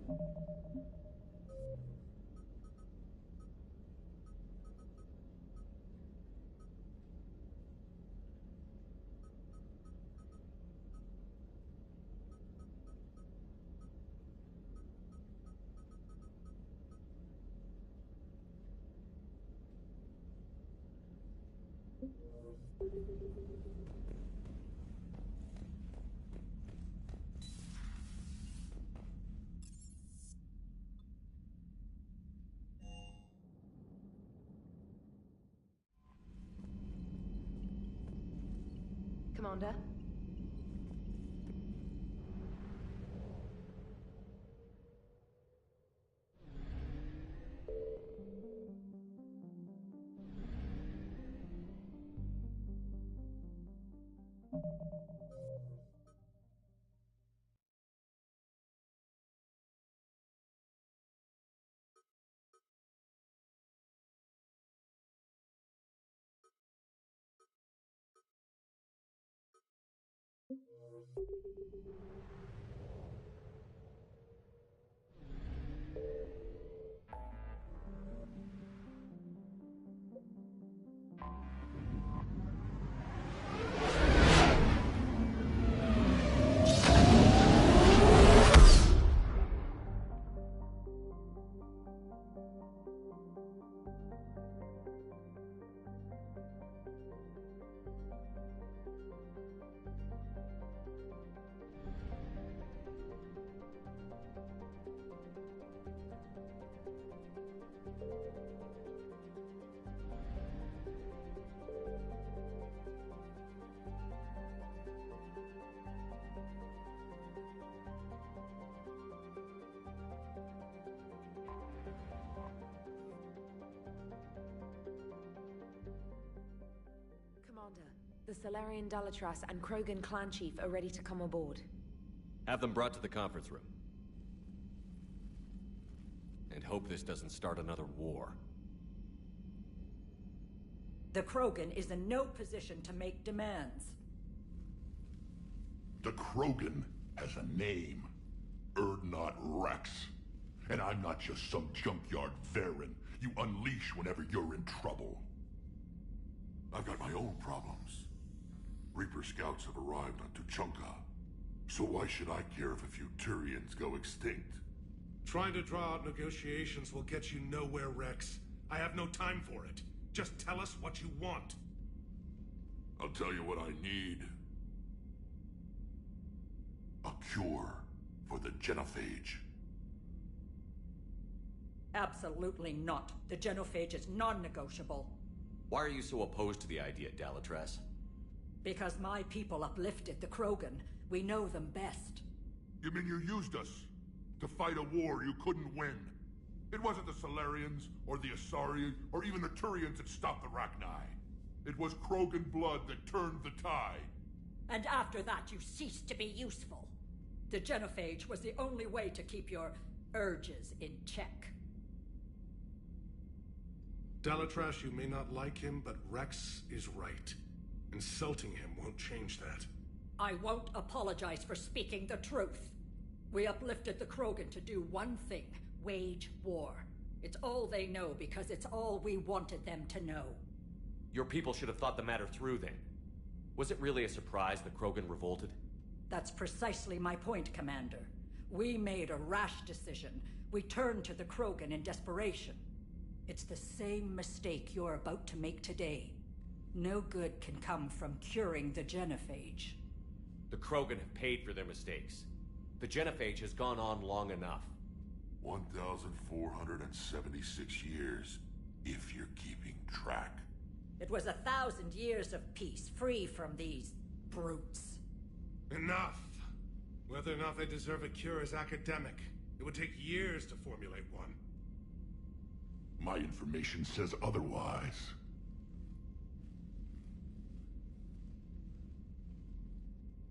Commander? Commander, the Salarian Dalatras and Krogan clan chief are ready to come aboard. Have them brought to the conference room. And hope this doesn't start another war. The Krogan is in no position to make demands. The Krogan has a name. Urdnot Rex. And I'm not just some junkyard Varen you unleash whenever you're in trouble. I've got my own problems. Reaper scouts have arrived on Tuchanka. So why should I care if a few Turians go extinct? Trying to draw out negotiations will get you nowhere, Rex. I have no time for it. Just tell us what you want. I'll tell you what I need. A cure for the Genophage. Absolutely not. The Genophage is non-negotiable. Why are you so opposed to the idea, Dalatras? Because my people uplifted the Krogan. We know them best. You mean you used us to fight a war you couldn't win? It wasn't the Salarians, or the Asari, or even the Turians that stopped the Rachni. It was Krogan blood that turned the tide. And after that, you ceased to be useful. The Genophage was the only way to keep your urges in check. Dalatras, you may not like him, but Rex is right. Insulting him won't change that. I won't apologize for speaking the truth. We uplifted the Krogan to do one thing: wage war. It's all they know because it's all we wanted them to know. Your people should have thought the matter through then. Was it really a surprise the Krogan revolted? That's precisely my point, Commander. We made a rash decision. We turned to the Krogan in desperation. It's the same mistake you're about to make today. No good can come from curing the Genophage. The Krogan have paid for their mistakes. The Genophage has gone on long enough. 1,476 years, if you're keeping track. It was 1,000 years of peace, free from these brutes. Enough! Whether or not they deserve a cure is academic. It would take years to formulate one. My information says otherwise.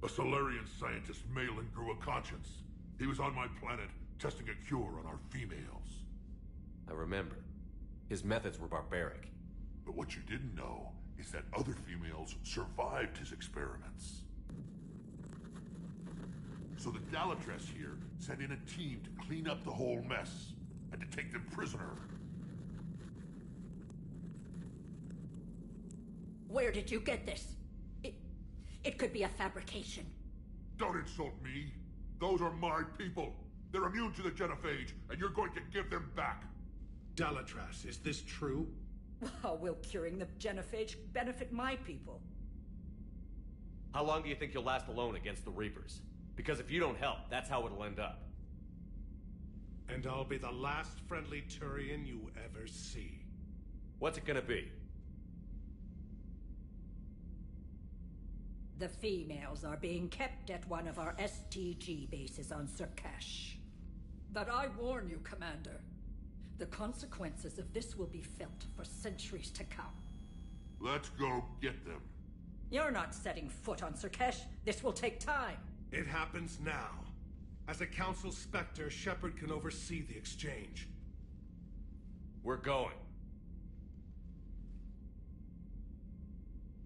A Salarian scientist, Malin, grew a conscience. He was on my planet, testing a cure on our females. I remember. His methods were barbaric. But what you didn't know is that other females survived his experiments. So the Dalatress here sent in a team to clean up the whole mess, and to take them prisoner. Where did you get this? It could be a fabrication. Don't insult me. Those are my people. They're immune to the genophage, and you're going to give them back. Dalatrass, is this true? How will curing the genophage benefit my people? How long do you think you'll last alone against the Reapers? Because if you don't help, that's how it'll end up. And I'll be the last friendly Turian you ever see. What's it gonna be? The females are being kept at one of our STG bases on Surkash. But I warn you, Commander. The consequences of this will be felt for centuries to come. Let's go get them. You're not setting foot on Surkash. This will take time. It happens now. As a Council Spectre, Shepard can oversee the exchange. We're going.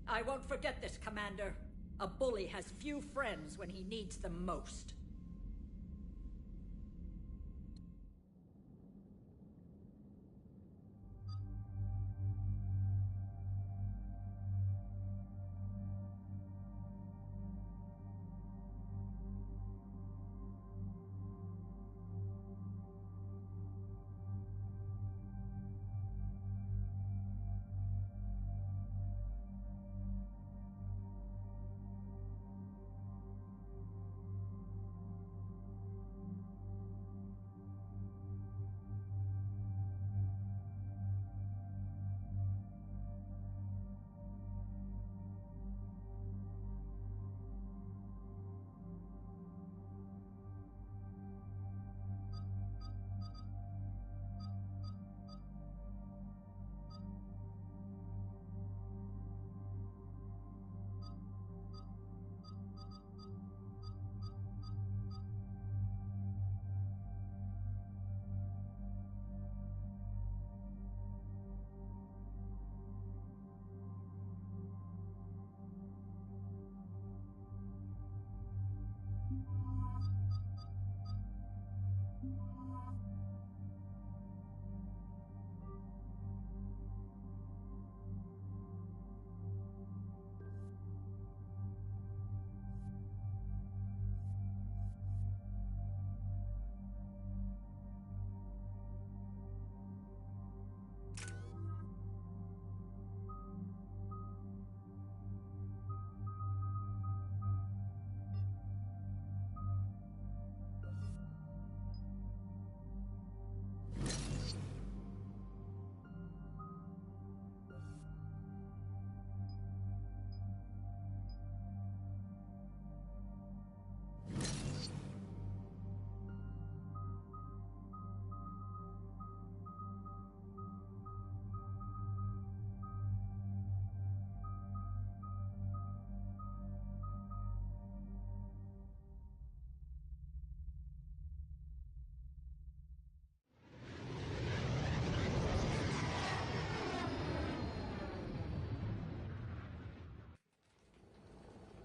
I won't forget this, Commander. A bully has few friends when he needs them most.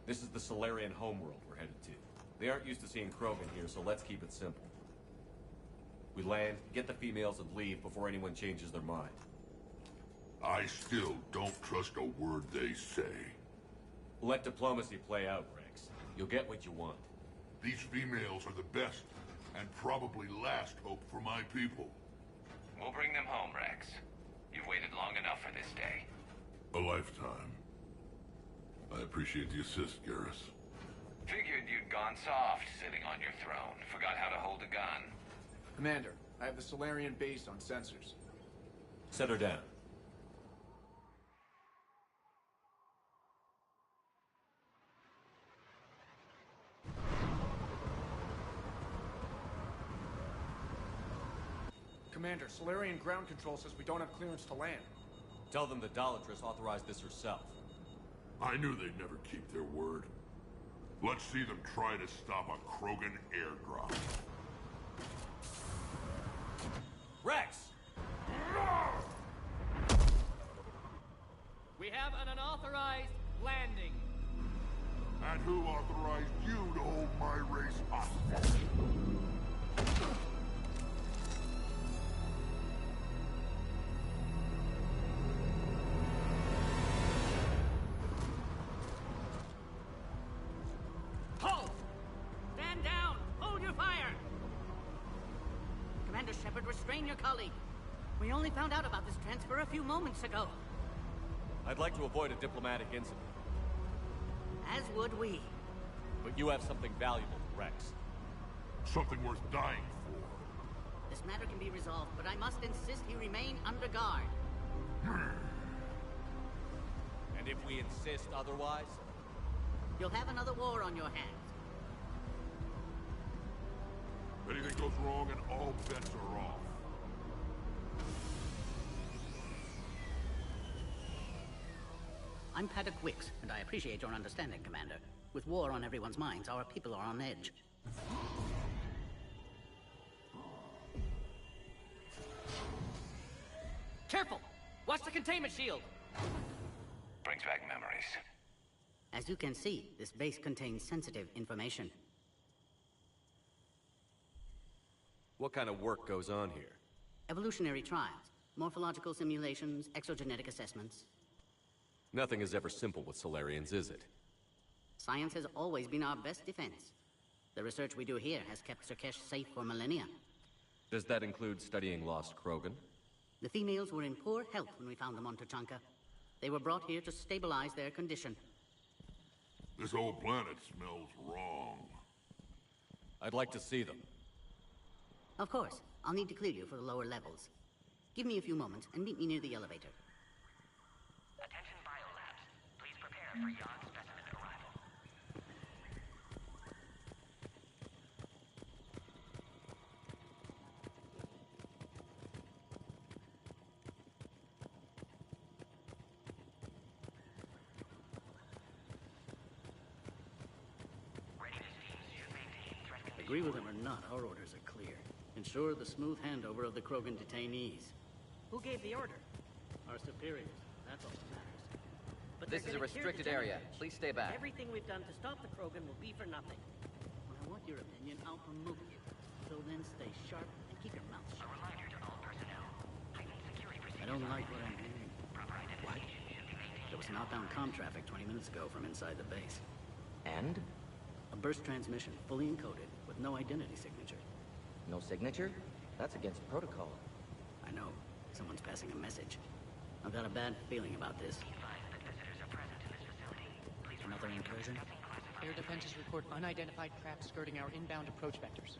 This is the Solarian homeworld we're headed to. They aren't used to seeing Krogan here, so let's keep it simple. We land, get the females, and leave before anyone changes their mind. I still don't trust a word they say. Let diplomacy play out, Rex. You'll get what you want. These females are the best, and probably last hope for my people. We'll bring them home, Rex. You've waited long enough for this day. A lifetime. I appreciate the assist, Garrus. Figured you'd gone soft sitting on your throne. Forgot how to hold a gun. Commander, I have the Solarian base on sensors. Set her down. Commander, Solarian ground control says we don't have clearance to land. Tell them the Dalatress authorized this herself. I knew they'd never keep their word. Let's see them try to stop a Krogan airdrop. Rex! We have an unauthorized landing. And who authorized you to hold my race hostage? Halt! Stand down! Hold your fire! Commander Shepard, restrain your colleague. We only found out about this transfer a few moments ago. I'd like to avoid a diplomatic incident, As would we. but you have something valuable for Rex. Something worth dying for. This matter can be resolved, but I must insist he remain under guard. And if we insist otherwise? You'll have another war on your hands. If anything goes wrong and all bets are off. I'm Paddock Wicks, and I appreciate your understanding, Commander. With war on everyone's minds, our people are on edge. Careful! Watch the containment shield! Brings back memories. As you can see, this base contains sensitive information. What kind of work goes on here? Evolutionary trials, morphological simulations, exogenetic assessments. Nothing is ever simple with Solarians, is it? Science has always been our best defense. The research we do here has kept Surkesh safe for millennia. Does that include studying lost Krogan? The females were in poor health when we found them on Tuchanka. They were brought here to stabilize their condition. This whole planet smells wrong. I'd like to see them. Of course, I'll need to clear you for the lower levels. Give me a few moments and meet me near the elevator. Attention biolabs. Please prepare for Yon specimen arrival. Readiness teams should maintain threat conditions. Agree with them or not, our orders are clear. Ensure the smooth handover of the Krogan detainees. Who gave the order? Our superiors. That's all that matters. But This is a restricted area. Please stay back. Everything we've done to stop the Krogan will be for nothing. When I want your opinion, I'll promote you. Till then, stay sharp and keep your mouth A shut. reminder to all personnel. Heightened security I procedures. don't like what I'm hearing. Proper What? identification should be maintained. There was an outbound comm traffic 20 minutes ago from inside the base. And? A burst transmission, fully encoded, with no identity signature. No signature? That's against protocol. I know. Someone's passing a message. I've got a bad feeling about this. Be advised that visitors are present in this facility. Please Another incursion? Air defenses report unidentified craft skirting our inbound approach vectors.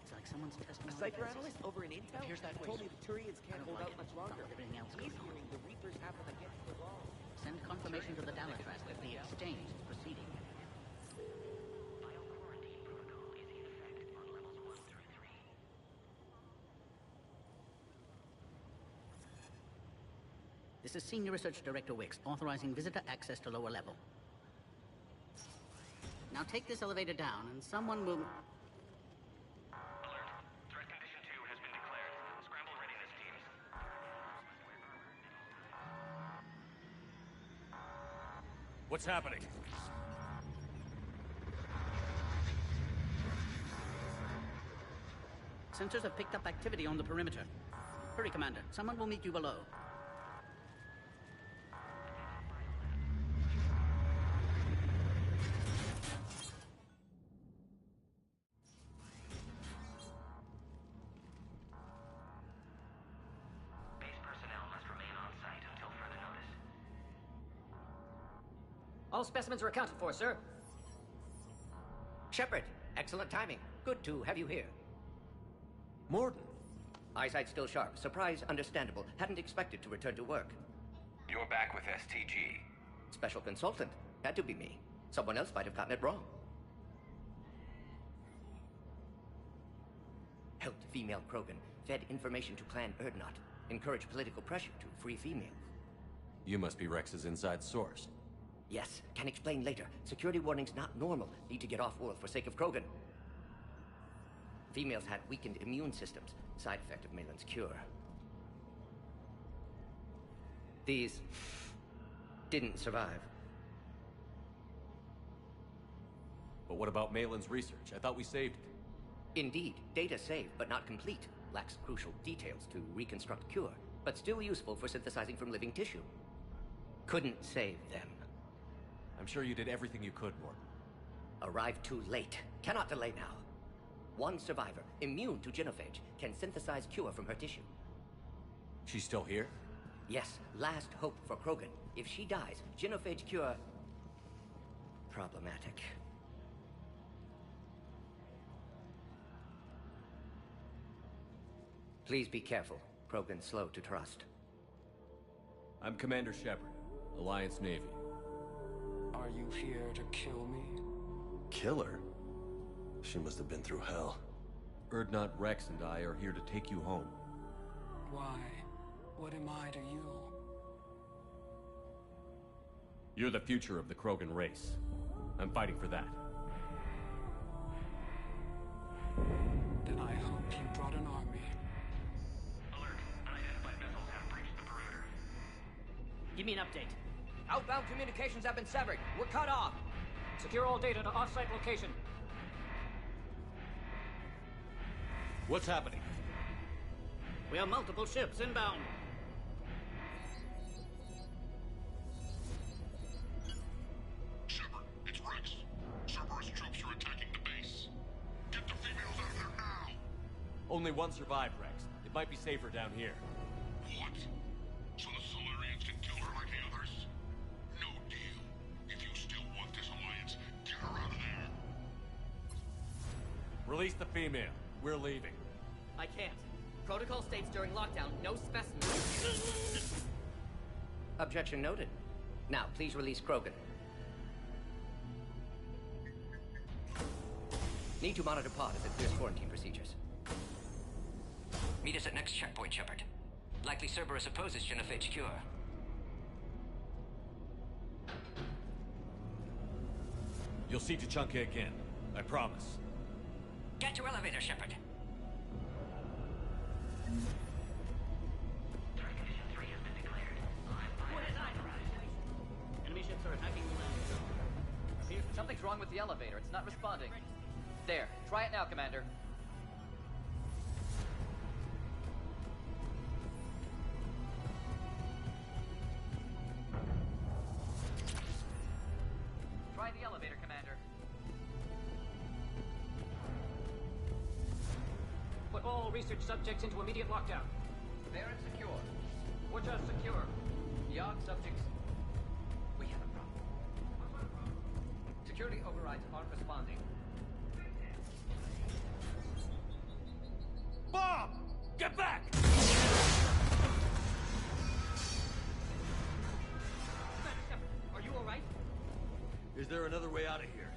It's like someo's testing A on cypher the analyst over in Intel Appears that way, told me sir. the Turians I can't don't hold like out it. much longer. Not everything else He's goes on. hearing the Reapers have them against the wall. Send confirmation to the Dalatras that the exchange is proceeding. Bioquarantine protocol is in effect on levels 1 through 3. This is Senior Research Director Wicks, authorizing visitor access to lower level. Now take this elevator down, and someone will... Alert. Threat condition 2 has been declared. Scramble readiness teams. What's happening? Sensors have picked up activity on the perimeter. Hurry, Commander. Someone will meet you below. Base personnel must remain on site until further notice. All specimens are accounted for, sir. Shepard, excellent timing. Good to have you here. Mordin. Eyesight still sharp. Surprise understandable. Hadn't expected to return to work. You're back with STG. Special consultant. Had to be me. Someone else might have gotten it wrong. Helped female Krogan. Fed information to Clan Erdnot. Encouraged political pressure to free females. You must be Rex's inside source. Yes, can explain later. Security warnings not normal. Need to get off-world for sake of Krogan. Females had weakened immune systems. Side effect of Malin's cure. These didn't survive. But what about Malin's research? I thought we saved it. Indeed, data saved, but not complete. Lacks crucial details to reconstruct cure, but still useful for synthesizing from living tissue. Couldn't save them. I'm sure you did everything you could, Morton. Arrived too late. Cannot delay now. One survivor, immune to genophage, can synthesize cure from her tissue. She's still here? Yes, last hope for Krogan. If she dies, genophage cure... problematic. Please be careful. Krogan's slow to trust. I'm Commander Shepard, Alliance Navy. Are you here to kill me? Kill her? She must have been through hell. Urdnot Rex and I are here to take you home. Why? What am I to you? You're the future of the Krogan race. I'm fighting for that. Then I hope you brought an army. Alert. Unidentified missiles have breached the perimeter. Give me an update. Outbound communications have been severed. We're cut off. Secure all data to off-site location. What's happening? We have multiple ships inbound. Shepard, it's Rex. Cerberus troops are attacking the base. Get the females out of there now! Only one survived, Rex. It might be safer down here. What? So the Solarians can kill her like the others? No deal. If you still want this alliance, get her out of there. Release the female. We're leaving. I can't. Protocol states during lockdown, no specimens. Objection noted. Now, please release Krogan. Need to monitor pod as it clears quarantine procedures. Meet us at next checkpoint, Shepard. Likely Cerberus opposes genophage cure. You'll see Tuchanka again. I promise. Get to elevator, Shepard. Enemy ships are attacking the landing zone. Something's wrong with the elevator. It's not responding. There. Try it now, Commander. Try the elevator, Commander. Put all research subjects into immediate lockdown. Fair and secure. We're just secure. Yog subjects. We have a problem. Security overrides aren't responding. Bob! Get back! Are you alright? Is there another way out of here?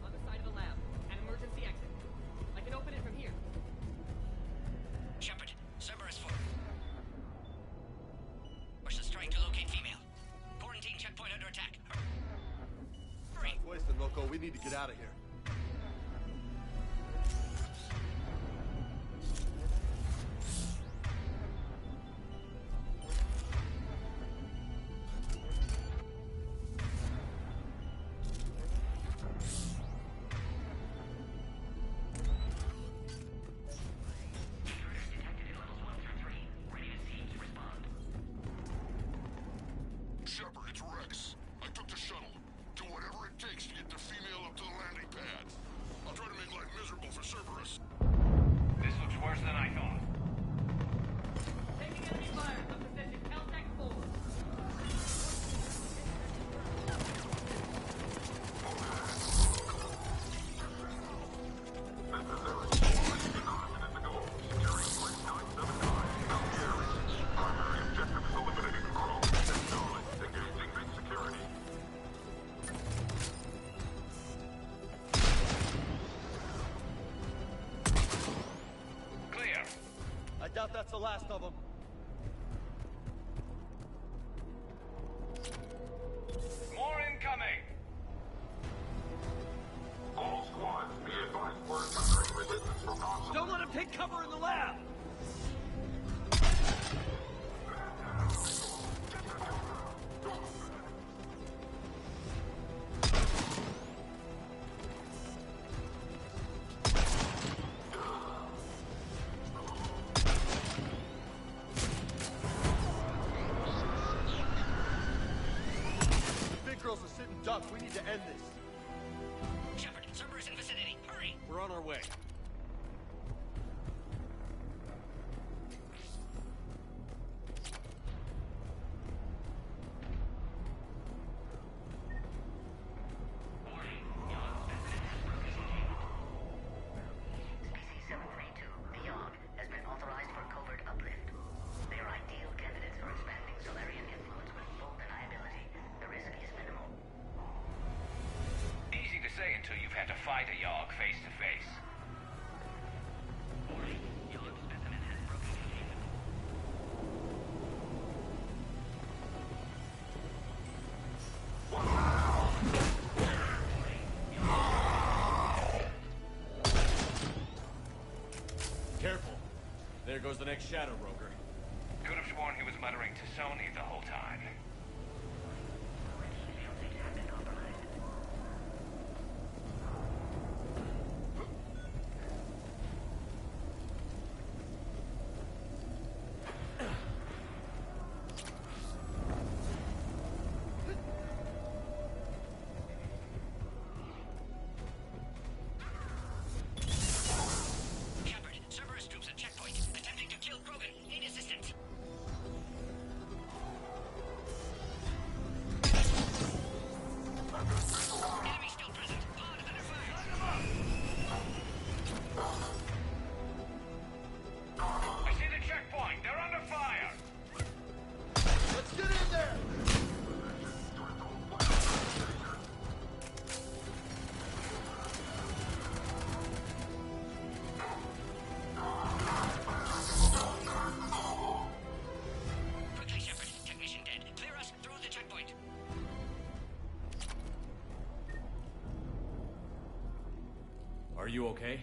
On the side of the lab. An emergency exit. I can open it from here. Shepard, Cerberus 4. Push the strike to locate female. Quarantine checkpoint under attack. Hurry! Wasted, Loco. We need to get out of here. Shepard, it's Rex. I took the shuttle. Do whatever it takes to get the female up to the landing pad. I'll try to make life miserable for Cerberus. This looks worse than I thought. Taking enemy fire from position Caltech 4. Clear. I doubt that's the last of them. More incoming. All squads, be advised we're encountering resistance from non-soldiers. Don't let him take cover in the lab! up. We need to end this. Shepard, Cerberus in vicinity. Hurry! We're on our way. Until you've had to fight a Yogg face to face. Careful. There goes the next Shadow Broker. Could have sworn he was muttering to Sony the whole time. Are you okay?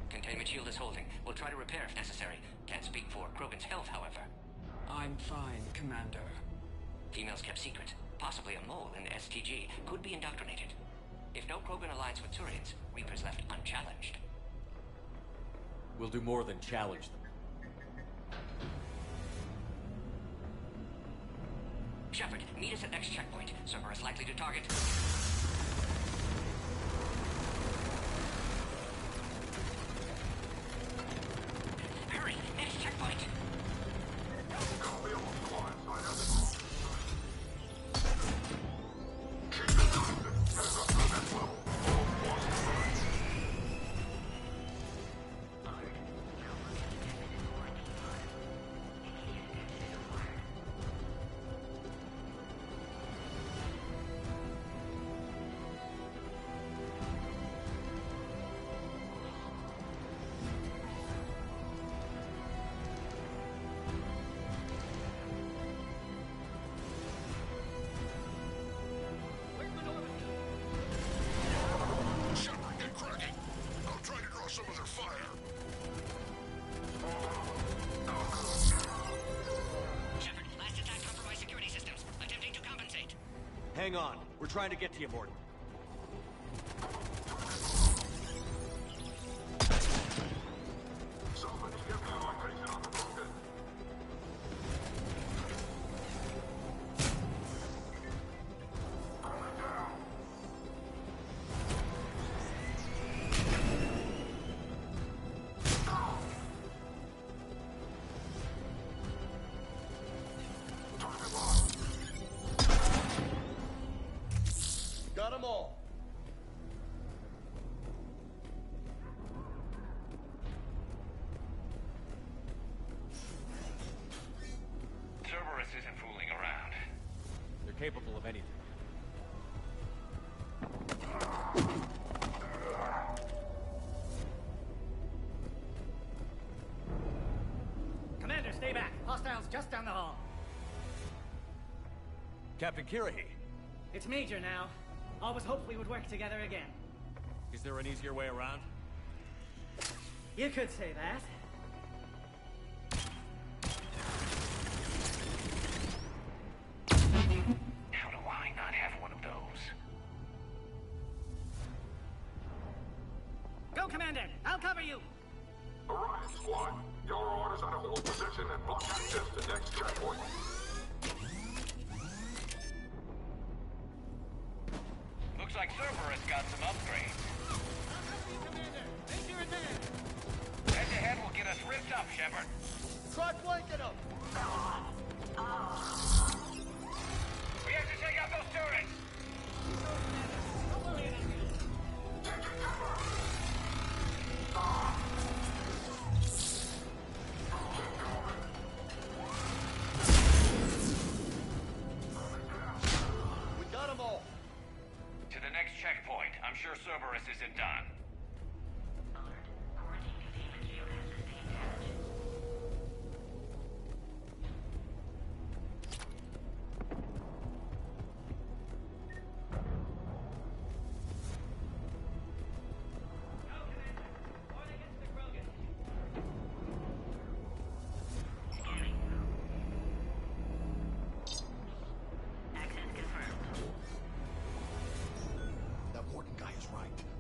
Containment shield is holding. We'll try to repair if necessary. Can't speak for Krogan's health, however. I'm fine, Commander. Females kept secret. Possibly a mole in the STG. Could be indoctrinated. If no Krogan aligns with Turians, Reaper's left unchallenged. We'll do more than challenge them. Shepard, meet us at next checkpoint. Cerberus likely to target. Hurry! Next checkpoint! Hang on. We're trying to get to you, Morton. Got them all. Cerberus isn't fooling around. They're capable of anything. Commander, stay back. Hostiles just down the hall. Captain Kirrahe. It's Major now. Always hoped we would work together again. Is there an easier way around? You could say that. How do I not have one of those? Go, Commander! I'll cover you! Orion Squad, your orders are to hold position and block access to next checkpoint. got some upgrades. Head-to-head will get us ripped up, Shepard. Try flanking them! We have to take out those turrets! We got them all! To the next checkpoint. I'm sure Cerberus isn't done.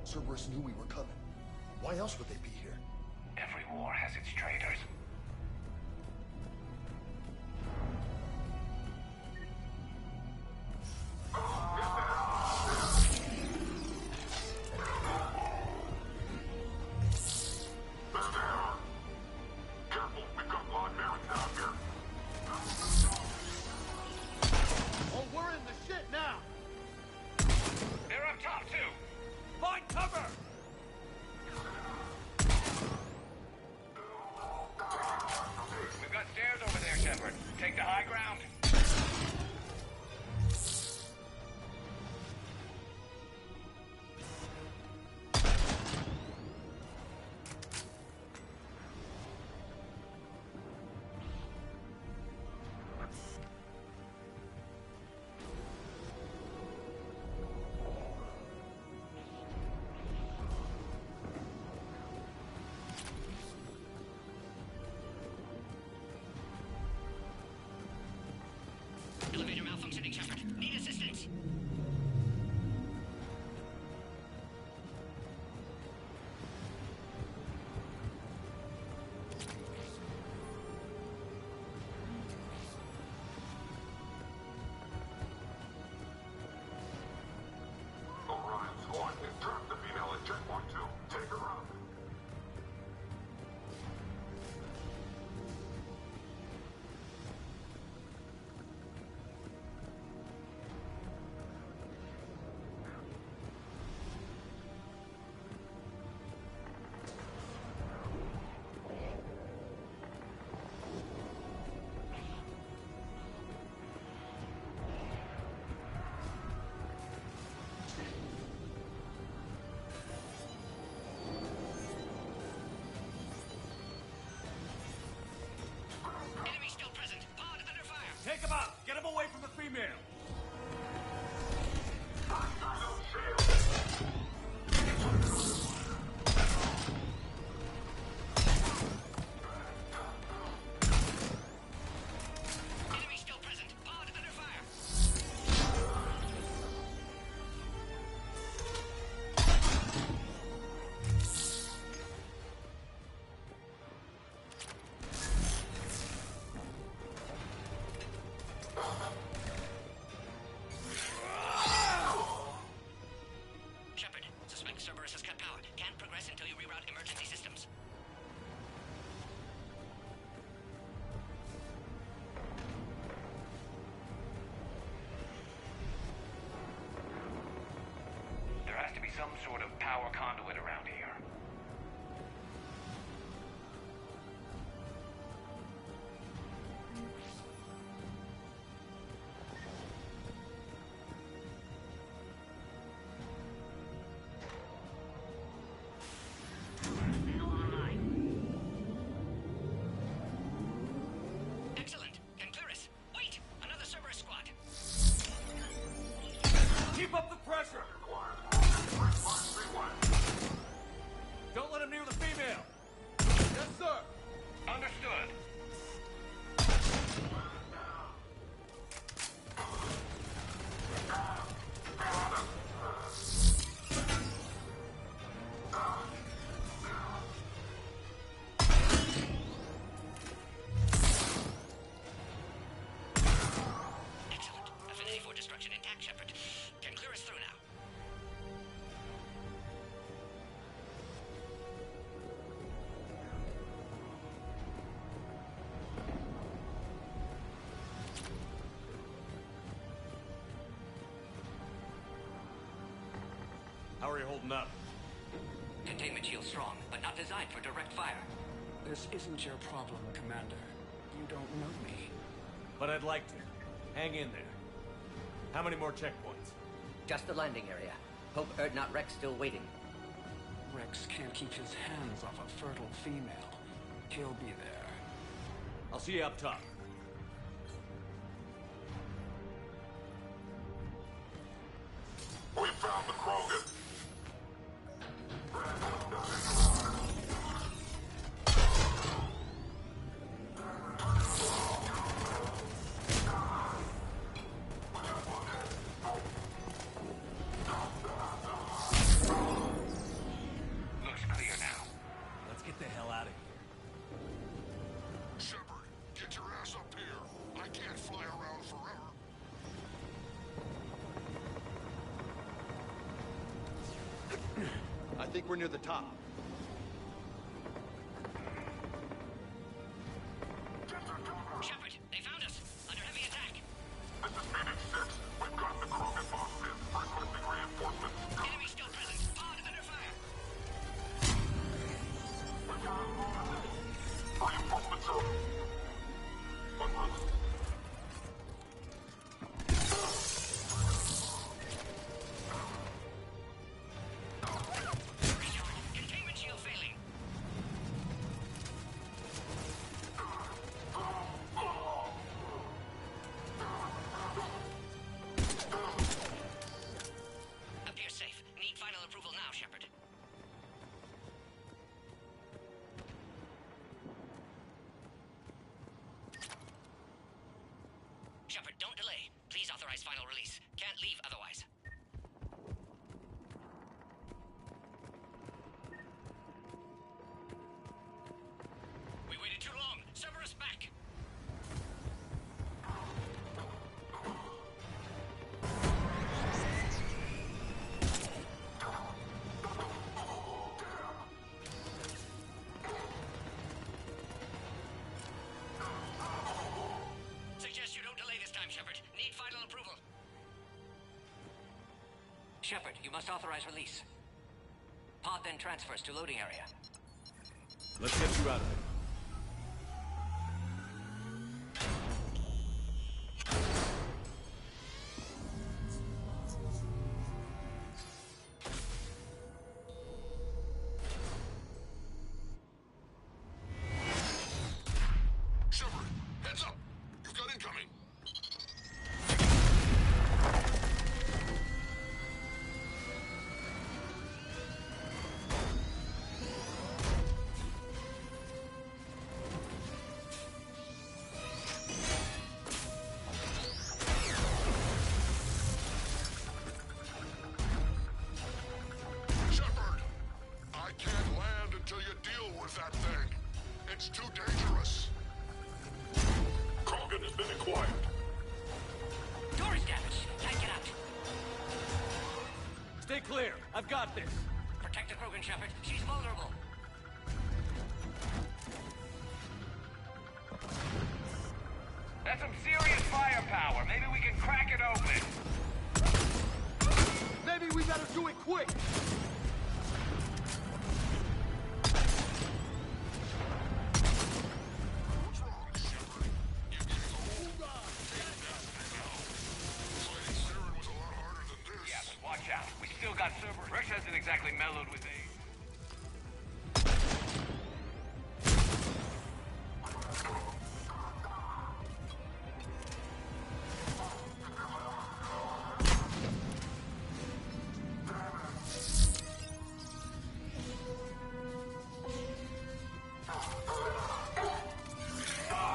Cerberus knew we were coming. Why else would they be here? Every war has its traitors. Careful, we've got Lord Baron down here. Oh, we're in the shit now! They're up top, too! Find cover! We've got stairs over there, Shepard. Take the high ground. Elevator malfunctioning, Shepard. Need assistance. Orion Squad, trap the female at checkpoint 2. Take her out. Enemy still present. Pod under fire. Take him out! Get him away from the female! Enemy still present. Pod under fire. Shepard, suspect Cerberus has cut power. Can't progress until you reroute emergency systems. There has to be some sort of power conduit around here. Excellent. Can clear us. Wait! Another Cerberus squad. Keep up the pressure! Quiet. you holding up? Containment shield strong, but not designed for direct fire. This isn't your problem, Commander. You don't know me. But I'd like to. Hang in there. How many more checkpoints? Just the landing area. Hope Erdnot Rex still waiting. Rex can't keep his hands off a fertile female. He'll be there. I'll see you up top. We found the Krogan. Looks clear now. Let's get the hell out of here. Shepard, get your ass up here. I can't fly around forever. I think we're near the top. Shepard, they found us! Under heavy attack! This is Phoenix 6. We've got the Krogan bosses. Requesting reinforcements. Enemy still present! Pod under fire! Reinforcements up. En route. Containment shield failing! Appears safe. Need final approval now, Shepard. Shepard, don't delay. Please authorize final release. Can't leave otherwise. We waited too long. Cerberus back. Suggest you don't delay this time, Shepard. Need final approval. Shepard, you must authorize release. Pod then transfers to loading area. Let's get you out of there. Shepard, heads up. You've got incoming. Shepard, I can't land until you deal with that thing. It's too dangerous. Krogan has been acquired. Door is damaged. Can't get out. Stay clear. I've got this. Protect the Krogan, Shepard. She's vulnerable. That's some serious firepower. Maybe we can crack it open. Maybe we better do it quick! What's wrong, Shepard? You're getting old. Fighting Saren was a lot harder than this. Yeah, but watch out. We still got Cerberus. Rex hasn't exactly mellowed with age.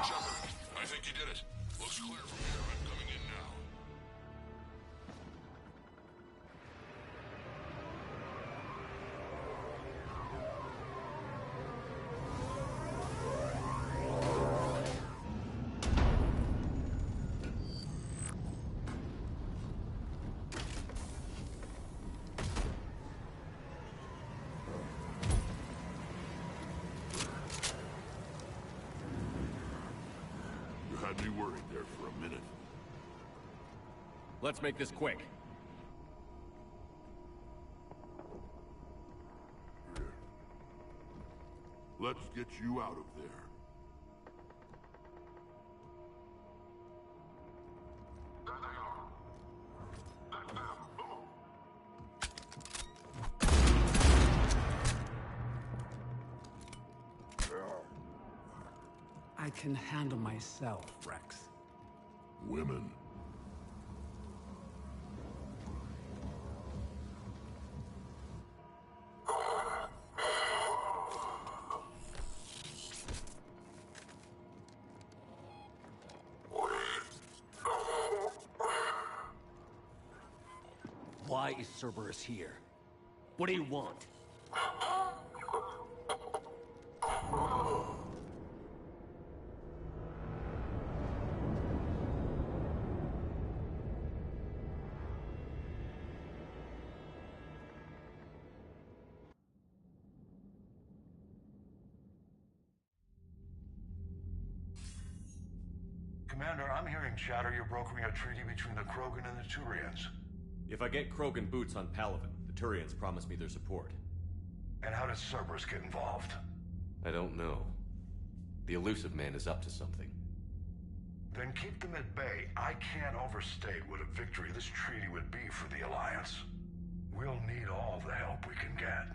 Shepard, I think you did it. Looks clear from here. I'm coming in now. You had me worried there for a minute. Let's make this quick. Let's get you out of there. I can handle myself, Rex. Women. Why is Cerberus here? What do you want? Commander, I'm hearing chatter you're brokering a treaty between the Krogan and the Turians. If I get Krogan boots on Palaven, the Turians promise me their support. And how does Cerberus get involved? I don't know. The Illusive Man is up to something. Then keep them at bay. I can't overstate what a victory this treaty would be for the Alliance. We'll need all the help we can get.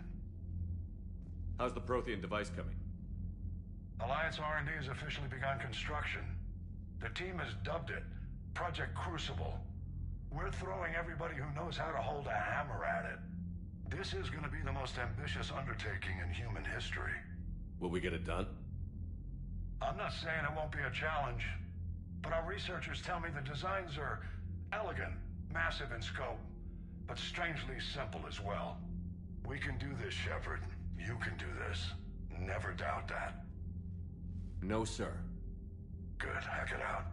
How's the Prothean device coming? Alliance R&D has officially begun construction. The team has dubbed it Project Crucible. We're throwing everybody who knows how to hold a hammer at it. This is going to be the most ambitious undertaking in human history. Will we get it done? I'm not saying it won't be a challenge, but our researchers tell me the designs are elegant, massive in scope, but strangely simple as well. We can do this, Shepard. You can do this. Never doubt that. No, sir. Good. Hack it out.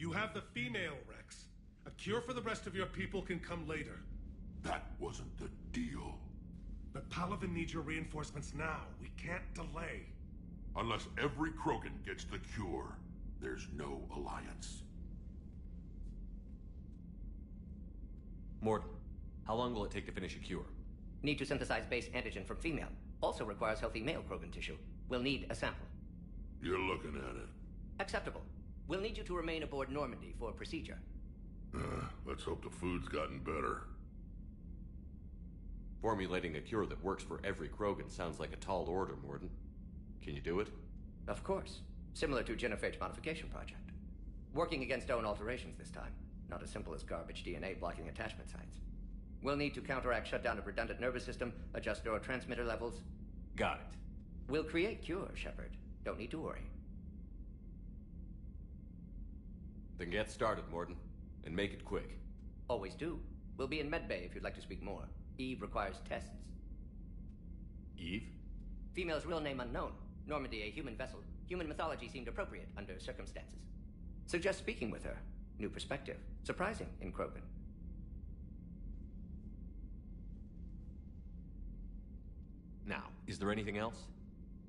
You have the female, Rex. A cure for the rest of your people can come later. That wasn't the deal. But Palaven needs your reinforcements now. We can't delay. Unless every Krogan gets the cure, there's no alliance. Mordin, how long will it take to finish a cure? Need to synthesize base antigen from female. Also requires healthy male Krogan tissue. We'll need a sample. You're looking at it. Acceptable. We'll need you to remain aboard Normandy for procedure. Let's hope the food's gotten better. Formulating a cure that works for every Krogan sounds like a tall order, Mordin. Can you do it? Of course. Similar to Genophage Modification Project. Working against own alterations this time. Not as simple as garbage DNA blocking attachment sites. We'll need to counteract shutdown of redundant nervous system, adjust neurotransmitter levels. Got it. We'll create cure, Shepard. Don't need to worry. Then get started, Mordin. And make it quick. Always do. We'll be in medbay if you'd like to speak more. Eve requires tests. Eve? Female's real name unknown. Normandy a human vessel. Human mythology seemed appropriate under circumstances. Suggest speaking with her. New perspective. Surprising in Krogan. Now, is there anything else?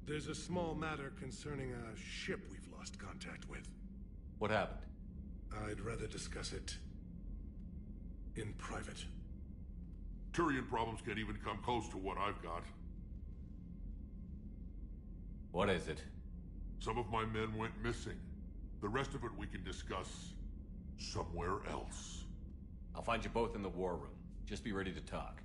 There's a small matter concerning a ship we've lost contact with. What happened? I'd rather discuss it in private. Turian problems can't even come close to what I've got. What is it? Some of my men went missing. The rest of it we can discuss somewhere else. I'll find you both in the war room. Just be ready to talk.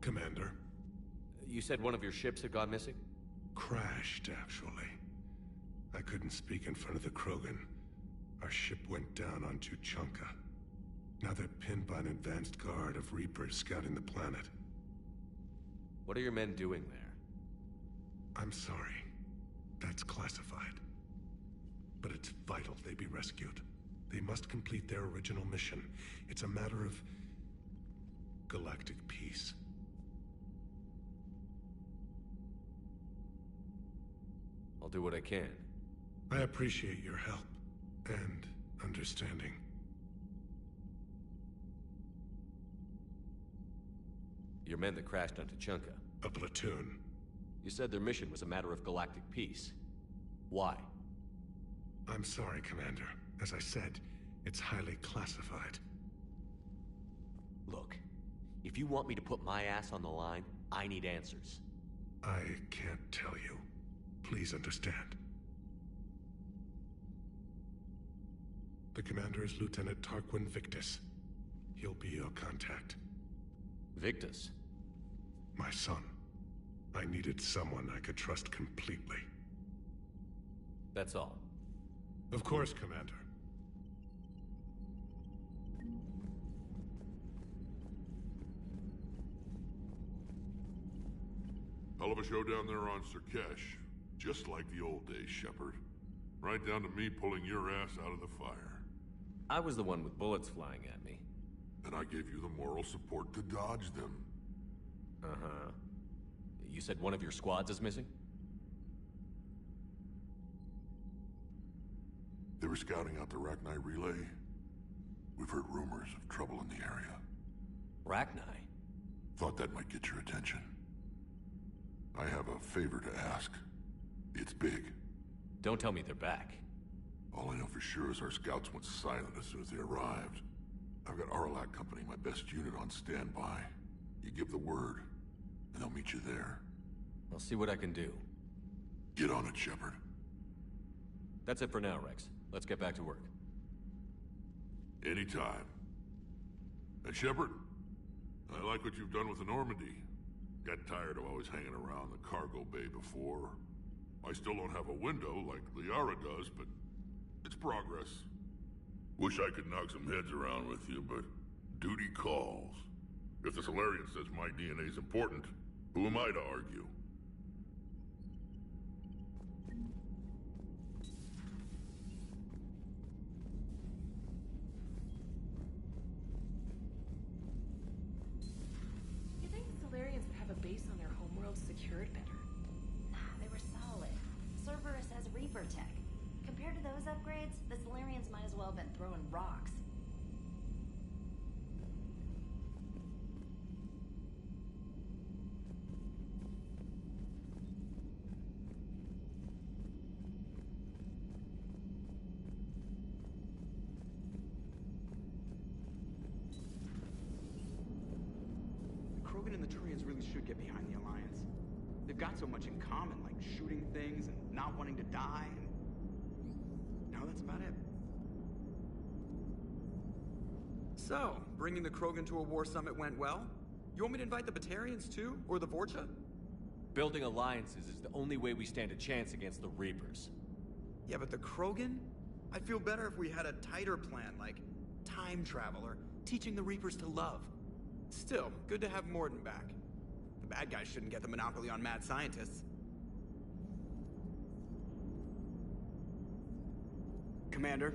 Commander. You said one of your ships had gone missing? Crashed, actually. I couldn't speak in front of the Krogan. Our ship went down on Tuchanka. Now they're pinned by an advanced guard of Reapers scouting the planet. What are your men doing there? I'm sorry. That's classified. But it's vital they be rescued. They must complete their original mission. It's a matter of galactic peace. I'll do what I can. I appreciate your help and understanding. Your men that crashed on Tuchanka? A platoon. You said their mission was a matter of galactic peace. Why? I'm sorry, Commander. As I said, it's highly classified. Look, if you want me to put my ass on the line, I need answers. I can't tell you. Please understand. The commander is Lieutenant Tarquin Victus. He'll be your contact. Victus? My son. I needed someone I could trust completely. That's all. Of course, Commander. Hell of a show down there on Surkesh. Just like the old days, Shepard. Right down to me pulling your ass out of the fire. I was the one with bullets flying at me. and I gave you the moral support to dodge them. Uh-huh. You said one of your squads is missing? They were scouting out the Rachni relay. We've heard rumors of trouble in the area. Rachni? Thought that might get your attention. I have a favor to ask. It's big. Don't tell me they're back. All I know for sure is our scouts went silent as soon as they arrived. I've got Aralak Company, my best unit, on standby. You give the word, and they'll meet you there. I'll see what I can do. Get on it, Shepard. That's it for now, Rex. Let's get back to work. Anytime. And Shepard, I like what you've done with the Normandy. Got tired of always hanging around the cargo bay before. I still don't have a window like Liara does, but it's progress. Wish I could knock some heads around with you, but duty calls. If the Solarian says my DNA's important, who am I to argue? You think the Solarians would have a base on their homeworld secured better? Nah, they were solid. Cerberus has Reaper tech. Compared to those upgrades, the Solarians might as well have been throwing rocks. Krogan and the Turians really should get behind the Alliance. They've got so much in common, like shooting things and not wanting to die, and... no, that's about it. So, bringing the Krogan to a war summit went well? You want me to invite the Batarians too? Or the Vorcha? Building alliances is the only way we stand a chance against the Reapers. Yeah, but the Krogan? I'd feel better if we had a tighter plan, like time travel or teaching the Reapers to love. Still, good to have Mordin back. The bad guys shouldn't get the monopoly on mad scientists. Commander?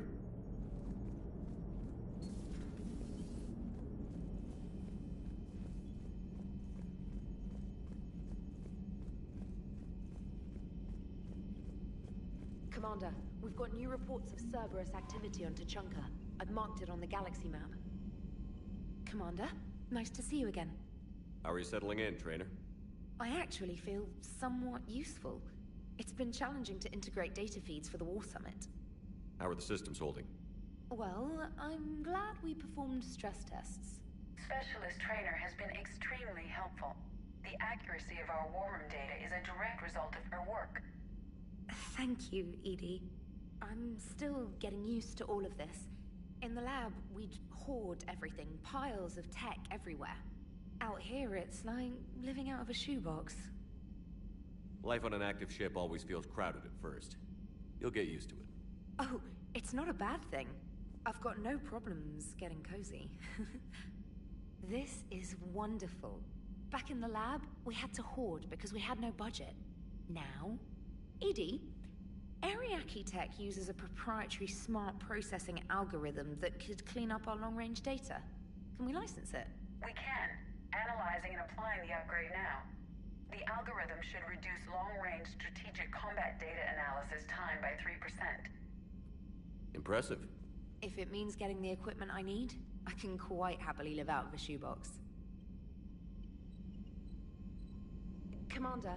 Commander, we've got new reports of Cerberus activity on Tuchanka. I've marked it on the galaxy map. Commander, nice to see you again. How are you settling in, Trainer? I actually feel somewhat useful. It's been challenging to integrate data feeds for the War Summit. How are the systems holding? Well, I'm glad we performed stress tests. Specialist Trainer has been extremely helpful. The accuracy of our war room data is a direct result of her work. Thank you, Edie. I'm still getting used to all of this. In the lab, we'd hoard everything, piles of tech everywhere. Out here, it's like living out of a shoebox. Life on an active ship always feels crowded at first. You'll get used to it. Oh, it's not a bad thing. I've got no problems getting cozy. This is wonderful. Back in the lab, we had to hoard because we had no budget. Now, Edie, Ariake Tech uses a proprietary smart processing algorithm that could clean up our long-range data. Can we license it? We can. Analyzing and applying the upgrade now. The algorithm should reduce long-range strategic combat data analysis time by 3%. Impressive. If it means getting the equipment I need, I can quite happily live out of a shoebox. Commander,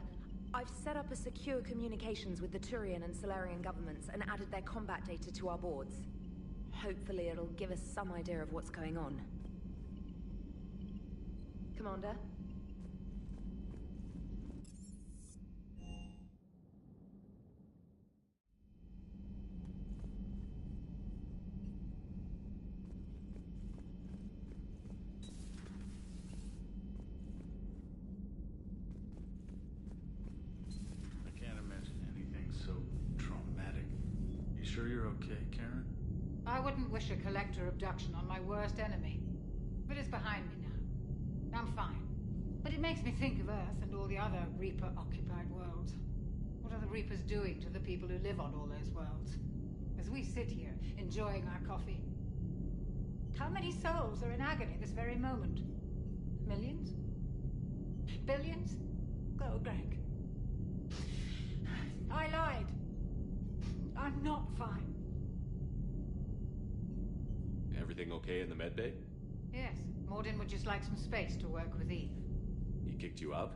I've set up a secure communications with the Turian and Solarian governments and added their combat data to our boards. Hopefully it'll give us some idea of what's going on. Commander? Sure you're okay, Karen? I wouldn't wish a collector abduction on my worst enemy. But it's behind me now. I'm fine. But it makes me think of Earth and all the other Reaper-occupied worlds. What are the Reapers doing to the people who live on all those worlds? As we sit here, enjoying our coffee. How many souls are in agony this very moment? Millions? Billions? Oh, Greg. I lied. I'm not fine. Everything okay in the medbay? Yes, Mordin would just like some space to work with Eve. He kicked you out?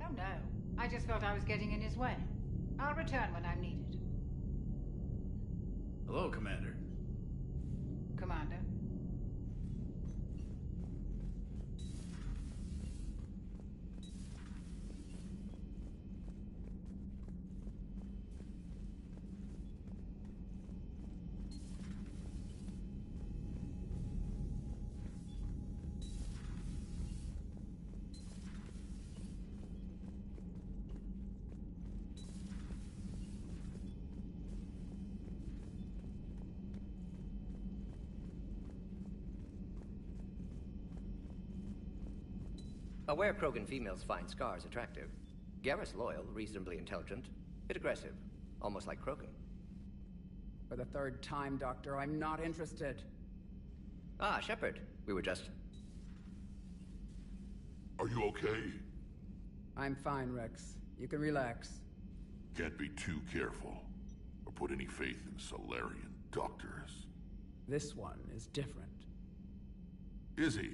Oh no, I just felt I was getting in his way. I'll return when I'm needed. Hello, Commander. Commander. Aware Krogan females find scars attractive. Garrus loyal, reasonably intelligent, bit aggressive, almost like Krogan. For the third time, Doctor, I'm not interested. Ah, Shepard. We were just... Are you okay? I'm fine, Rex. You can relax. Can't be too careful, or put any faith in Solarian doctors. This one is different. Is he?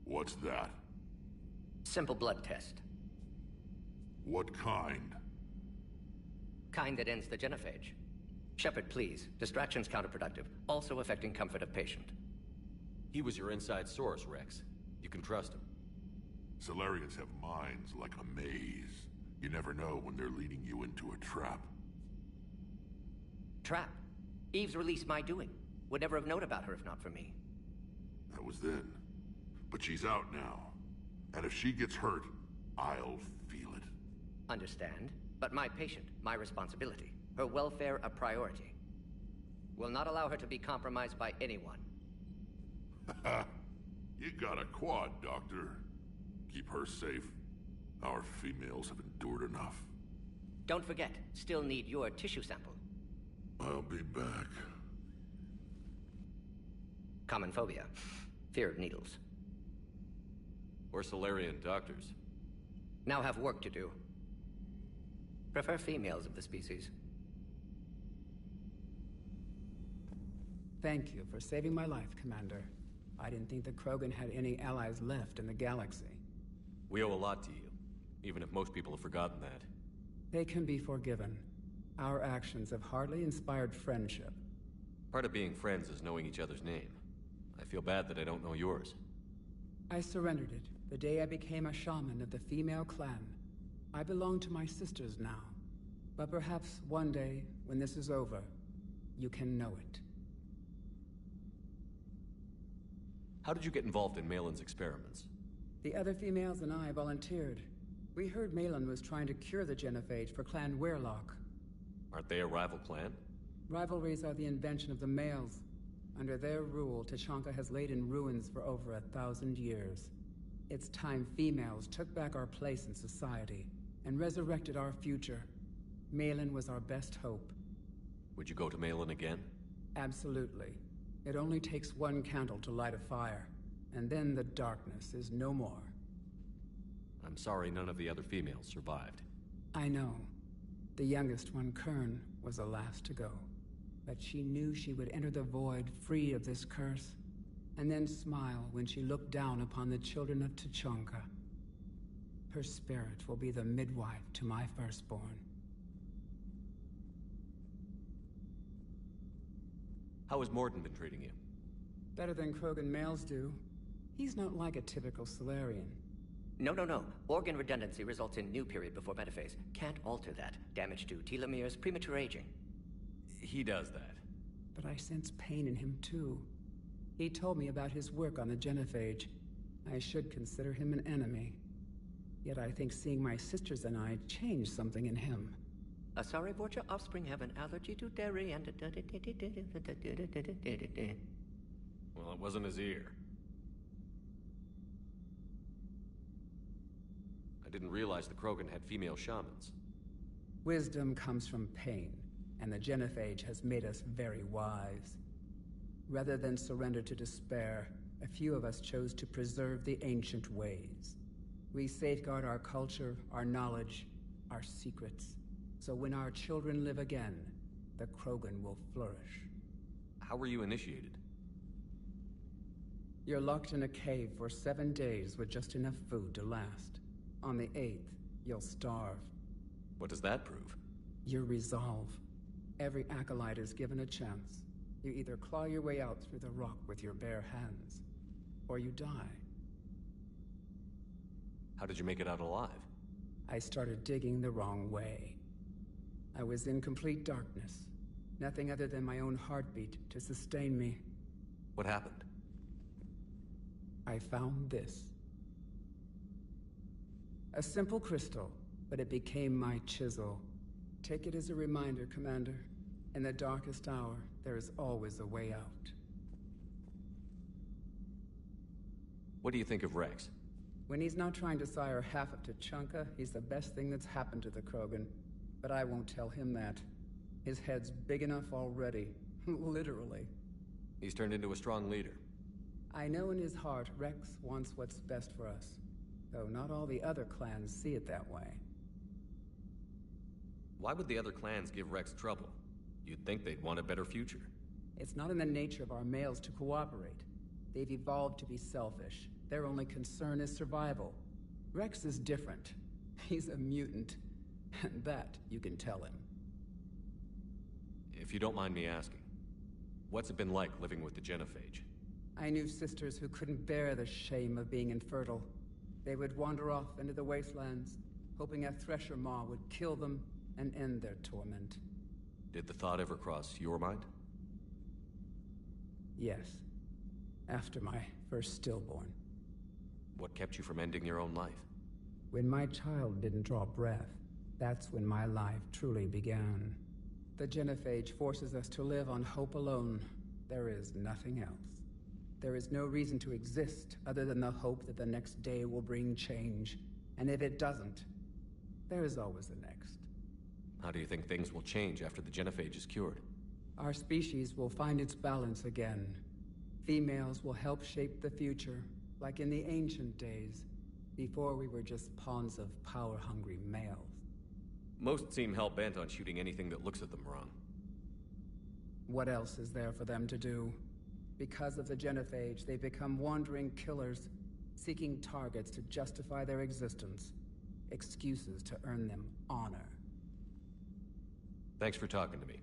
What's that? Simple blood test. What kind? Kind that ends the genophage. Shepard, please. Distraction's counterproductive, also affecting comfort of patient. He was your inside source, Rex. You can trust him. Solarians have minds like a maze. You never know when they're leading you into a trap. Trap? Eve's release my doing. Would never have known about her if not for me. That was then. But she's out now. And if she gets hurt, I'll feel it. Understand. But my patient, my responsibility. Her welfare a priority. Will not allow her to be compromised by anyone. You got a quad, Doctor. Keep her safe. Our females have endured enough. Don't forget, still need your tissue sample. I'll be back. Common phobia. Fear of needles. Or Solarian doctors. Now have work to do. Prefer females of the species. Thank you for saving my life, Commander. I didn't think the Krogan had any allies left in the galaxy. We owe a lot to you, even if most people have forgotten that. They can be forgiven. Our actions have hardly inspired friendship. Part of being friends is knowing each other's name. I feel bad that I don't know yours. I surrendered it the day I became a shaman of the female clan. I belong to my sisters now. But perhaps one day, when this is over, you can know it. How did you get involved in Malin's experiments? The other females and I volunteered. We heard Malin was trying to cure the genophage for Clan Weirlock. Aren't they a rival clan? Rivalries are the invention of the males. Under their rule, Tuchanka has laid in ruins for over 1,000 years. It's time females took back our place in society and resurrected our future. Malin was our best hope. Would you go to Malin again? Absolutely. It only takes one candle to light a fire, and then the darkness is no more. I'm sorry none of the other females survived. I know. The youngest one, Kern, was the last to go. But she knew she would enter the void free of this curse, and then smile when she looked down upon the children of Tuchanka. Her spirit will be the midwife to my firstborn. How has Mordin been treating you? Better than Krogan males do. He's not like a typical Solarian. No. Organ redundancy results in new period before metaphase. Can't alter that. Damage to telomeres, premature aging. He does that. But I sense pain in him too. He told me about his work on the genophage. I should consider him an enemy. Yet I think seeing my sisters and I changed something in him. Sorry, Borgia offspring have an allergy to dairy and... Well, it wasn't his ear. I didn't realize the Krogan had female shamans. Wisdom comes from pain, and the genophage has made us very wise. Rather than surrender to despair, a few of us chose to preserve the ancient ways. We safeguard our culture, our knowledge, our secrets. So when our children live again, the Krogan will flourish. How were you initiated? You're locked in a cave for 7 days with just enough food to last. On the 8th, you'll starve. What does that prove? Your resolve. Every acolyte is given a chance. You either claw your way out through the rock with your bare hands, or you die. How did you make it out alive? I started digging the wrong way. I was in complete darkness. Nothing other than my own heartbeat to sustain me. What happened? I found this. A simple crystal, but it became my chisel. Take it as a reminder, Commander. In the darkest hour, there is always a way out. What do you think of Rex? When he's not trying to sire half of Tuchanka, he's the best thing that's happened to the Krogan. But I won't tell him that. His head's big enough already. Literally. He's turned into a strong leader. I know in his heart Rex wants what's best for us. Though not all the other clans see it that way. Why would the other clans give Rex trouble? You'd think they'd want a better future. It's not in the nature of our males to cooperate. They've evolved to be selfish. Their only concern is survival. Rex is different. He's a mutant. And that you can tell him. If you don't mind me asking, what's it been like living with the Genophage? I knew sisters who couldn't bear the shame of being infertile. They would wander off into the wastelands, hoping a Thresher Maw would kill them and end their torment. Did the thought ever cross your mind? Yes. After my first stillborn. What kept you from ending your own life? When my child didn't draw breath, that's when my life truly began. The Genophage forces us to live on hope alone. There is nothing else. There is no reason to exist other than the hope that the next day will bring change. And if it doesn't, there is always the next. How do you think things will change after the Genophage is cured? Our species will find its balance again. Females will help shape the future, like in the ancient days, before we were just pawns of power-hungry males. Most seem hell-bent on shooting anything that looks at them wrong. What else is there for them to do? Because of the Genophage, they become wandering killers, seeking targets to justify their existence. Excuses to earn them honor. Thanks for talking to me.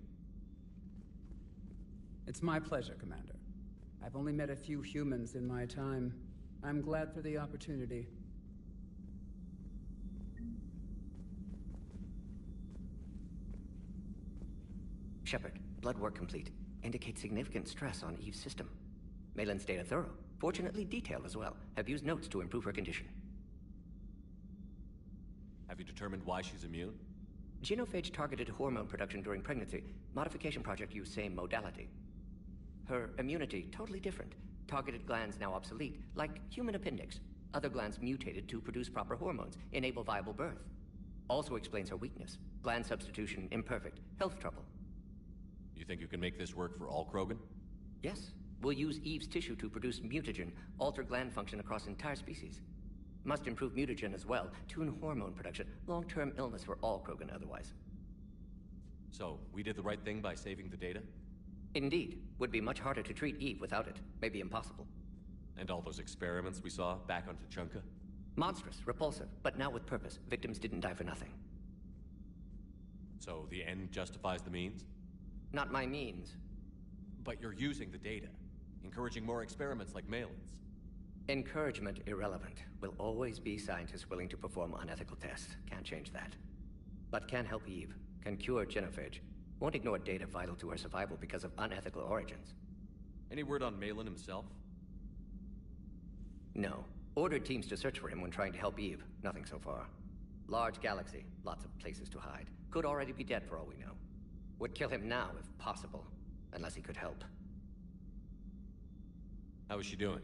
It's my pleasure, Commander. I've only met a few humans in my time. I'm glad for the opportunity. Shepard, blood work complete. Indicates significant stress on Eve's system. Malin's data thorough. Fortunately detailed as well. Have used notes to improve her condition. Have you determined why she's immune? Genophage targeted hormone production during pregnancy. Modification project used same modality. Her immunity, totally different. Targeted glands now obsolete, like human appendix. Other glands mutated to produce proper hormones, enable viable birth. Also explains her weakness. Gland substitution imperfect. Health trouble. You think you can make this work for all Krogan? Yes. We'll use Eve's tissue to produce mutagen, alter gland function across entire species. Must improve mutagen as well, tune hormone production. Long-term illness for all Krogan otherwise. So, we did the right thing by saving the data? Indeed. Would be much harder to treat Eve without it. Maybe impossible. And all those experiments we saw back on Tuchanka? Monstrous, repulsive, but now with purpose. Victims didn't die for nothing. So, the end justifies the means? Not my means. But you're using the data, encouraging more experiments like Malin's. Encouragement irrelevant. Will always be scientists willing to perform unethical tests. Can't change that. But can help Eve. Can cure Genophage. Won't ignore data vital to her survival because of unethical origins. Any word on Malin himself? No. Ordered teams to search for him when trying to help Eve. Nothing so far. Large galaxy. Lots of places to hide. Could already be dead for all we know. Would kill him now if possible. Unless he could help. How is she doing?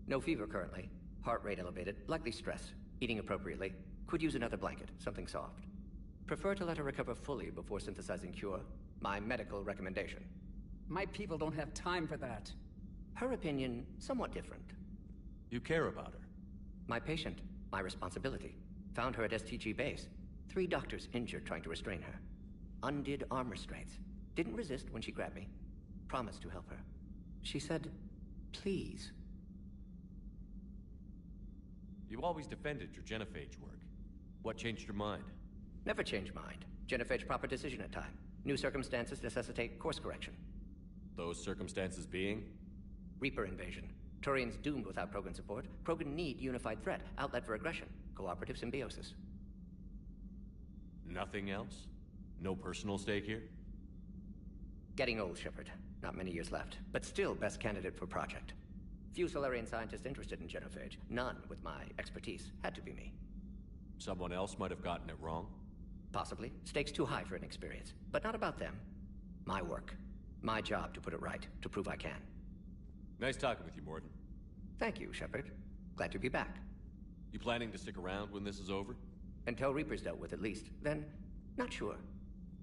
No fever currently. Heart rate elevated. Likely stress. Eating appropriately. Could use another blanket. Something soft. Prefer to let her recover fully before synthesizing cure. My medical recommendation. My people don't have time for that. Her opinion, somewhat different. You care about her? My patient, my responsibility. Found her at STG base. 3 doctors injured trying to restrain her. Undid arm restraints. Didn't resist when she grabbed me. Promised to help her. She said, please. You always defended your genophage work. What changed your mind? Never change mind. Genophage proper decision at time. New circumstances necessitate course correction. Those circumstances being? Reaper invasion. Turians doomed without Krogan support. Krogan need unified threat, outlet for aggression, cooperative symbiosis. Nothing else? No personal stake here? Getting old, Shepard. Not many years left, but still best candidate for project. Few Solarian scientists interested in genophage. None with my expertise. Had to be me. Someone else might have gotten it wrong? Possibly. Stakes too high for inexperience. But not about them. My work. My job to put it right, to prove I can. Nice talking with you, Mordin. Thank you, Shepard. Glad to be back. You planning to stick around when this is over? Until Reaper's dealt with, at least. Then, not sure.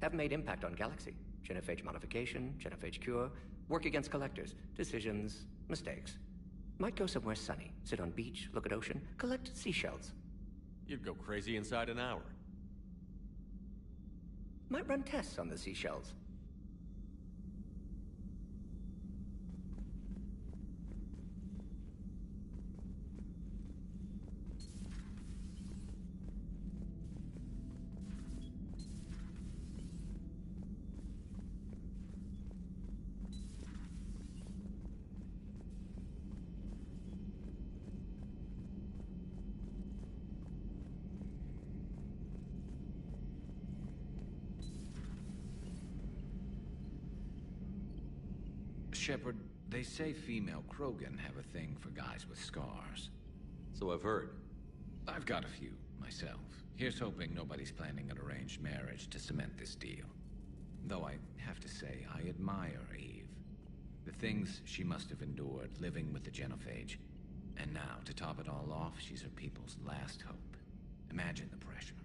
Have made impact on Galaxy. Genophage modification, genophage cure, work against collectors, decisions, mistakes. Might go somewhere sunny, sit on beach, look at ocean, collect seashells. You'd go crazy inside an hour. Might run tests on the seashells. Shepard, they say female Krogan have a thing for guys with scars. So I've heard. I've got a few, myself. Here's hoping nobody's planning an arranged marriage to cement this deal. Though I have to say, I admire Eve. The things she must have endured living with the genophage. And now, to top it all off, she's her people's last hope. Imagine the pressure.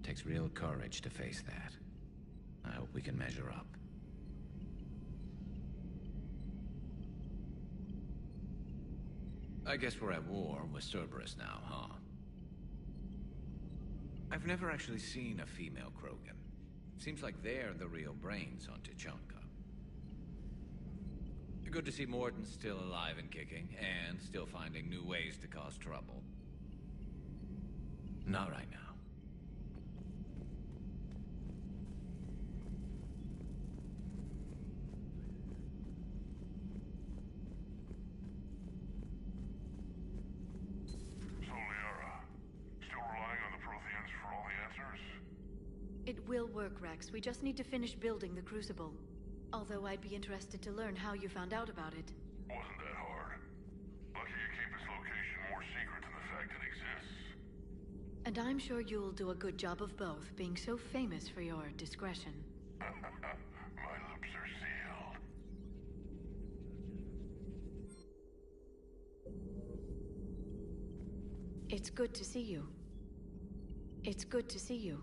Takes real courage to face that. I hope we can measure up. I guess we're at war with Cerberus now, huh? I've never actually seen a female Krogan. Seems like they're the real brains on Tuchanka. Good to see Mordin's still alive and kicking, and still finding new ways to cause trouble. Not right now. It will work, Rex. We just need to finish building the Crucible. Although I'd be interested to learn how you found out about it. Wasn't that hard. Lucky you keep its location more secret than the fact it exists. And I'm sure you'll do a good job of both, being so famous for your discretion. My lips are sealed. It's good to see you. It's good to see you.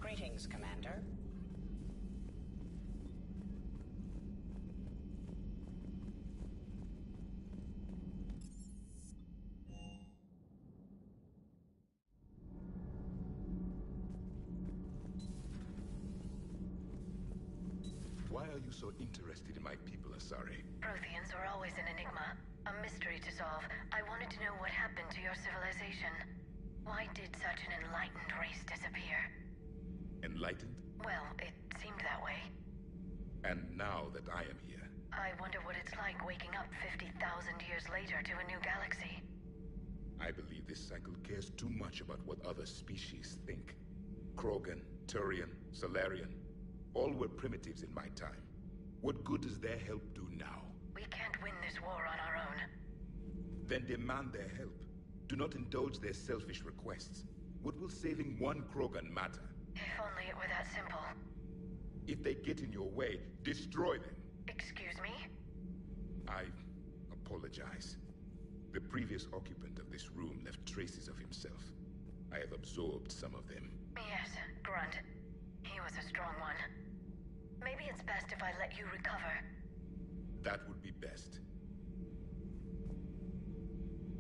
Greetings, Commander. Why are you so interested in my people, Asari? Protheans are always an enigma, a mystery to solve. I wanted to know what happened to your civilization. Why did such an enlightened race disappear? Enlightened? Well, it seemed that way. And now that I am here, I wonder what it's like waking up 50,000 years later to a new galaxy. I believe this cycle cares too much about what other species think. Krogan, Turian, Solarian, all were primitives in my time. What good does their help do now? We can't win this war on our own. Then demand their help. Do not indulge their selfish requests. What will saving one Krogan matter? If only it were that simple. If they get in your way, destroy them. Excuse me? I apologize. The previous occupant of this room left traces of himself. I have absorbed some of them. Yes, Grunt. He was a strong one. Maybe it's best if I let you recover. That would be best.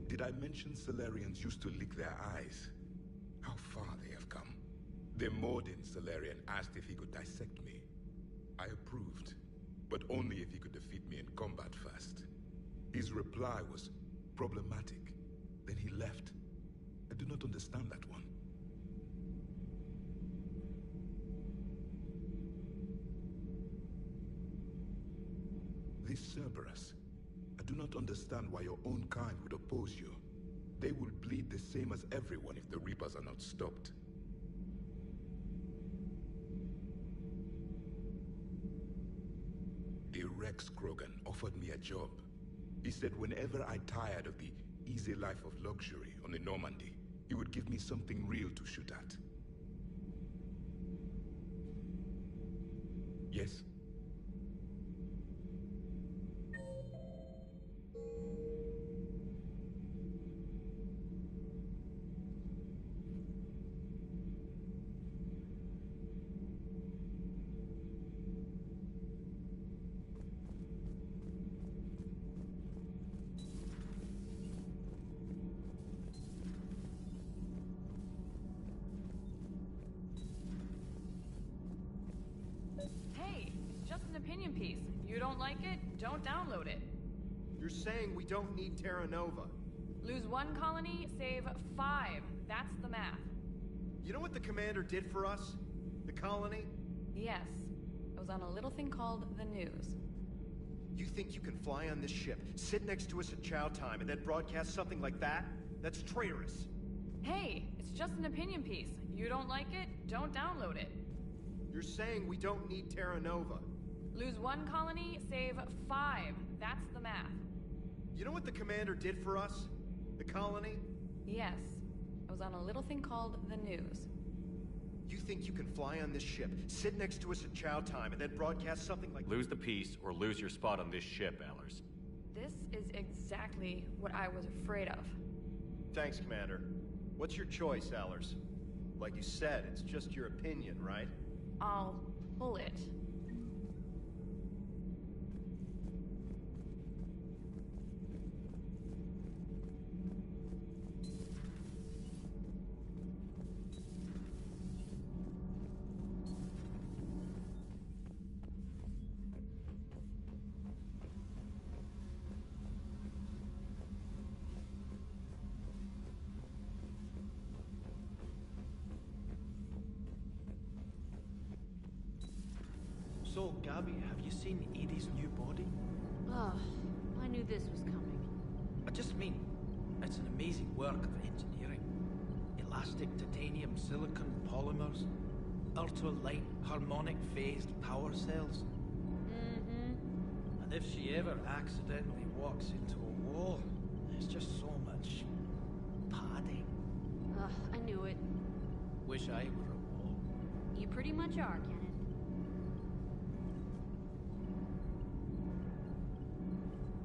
Did I mention Solarians used to lick their eyes? How far they have come. The Mordin Solarian asked if he could dissect me. I approved, but only if he could defeat me in combat first. His reply was problematic. Then he left. I do not understand that one. This Cerberus. I do not understand why your own kind would oppose you. They will bleed the same as everyone if the Reapers are not stopped. The Rex Krogan offered me a job. He said whenever I tired of the easy life of luxury on the Normandy, he would give me something real to shoot at. Yes? Opinion piece. You don't like it? Don't download it. You're saying we don't need Terra Nova. Lose 1 colony, save 5. That's the math. You know what the commander did for us? The colony? Yes. I was on a little thing called the news. You think you can fly on this ship, sit next to us at chow time, and then broadcast something like that? That's traitorous. Hey, it's just an opinion piece. You don't like it? Don't download it. You're saying we don't need Terra Nova. Lose 1 colony, save 5. That's the math. You know what the commander did for us? The colony? Yes. I was on a little thing called the news. You think you can fly on this ship, sit next to us at chow time, and then broadcast something like— Lose the peace, or lose your spot on this ship, Allers. This is exactly what I was afraid of. Thanks, Commander. What's your choice, Allers? Like you said, it's just your opinion, right? I'll pull it. So, Gabby, have you seen Edie's new body? Oh, I knew this was coming. I just mean, it's an amazing work of engineering. Elastic titanium silicon polymers, ultra-light harmonic phased power cells. Mm-hmm. And if she ever accidentally walks into a wall, there's just so much padding. Ugh, I knew it. Wish I were a wall. You pretty much are, Kenneth.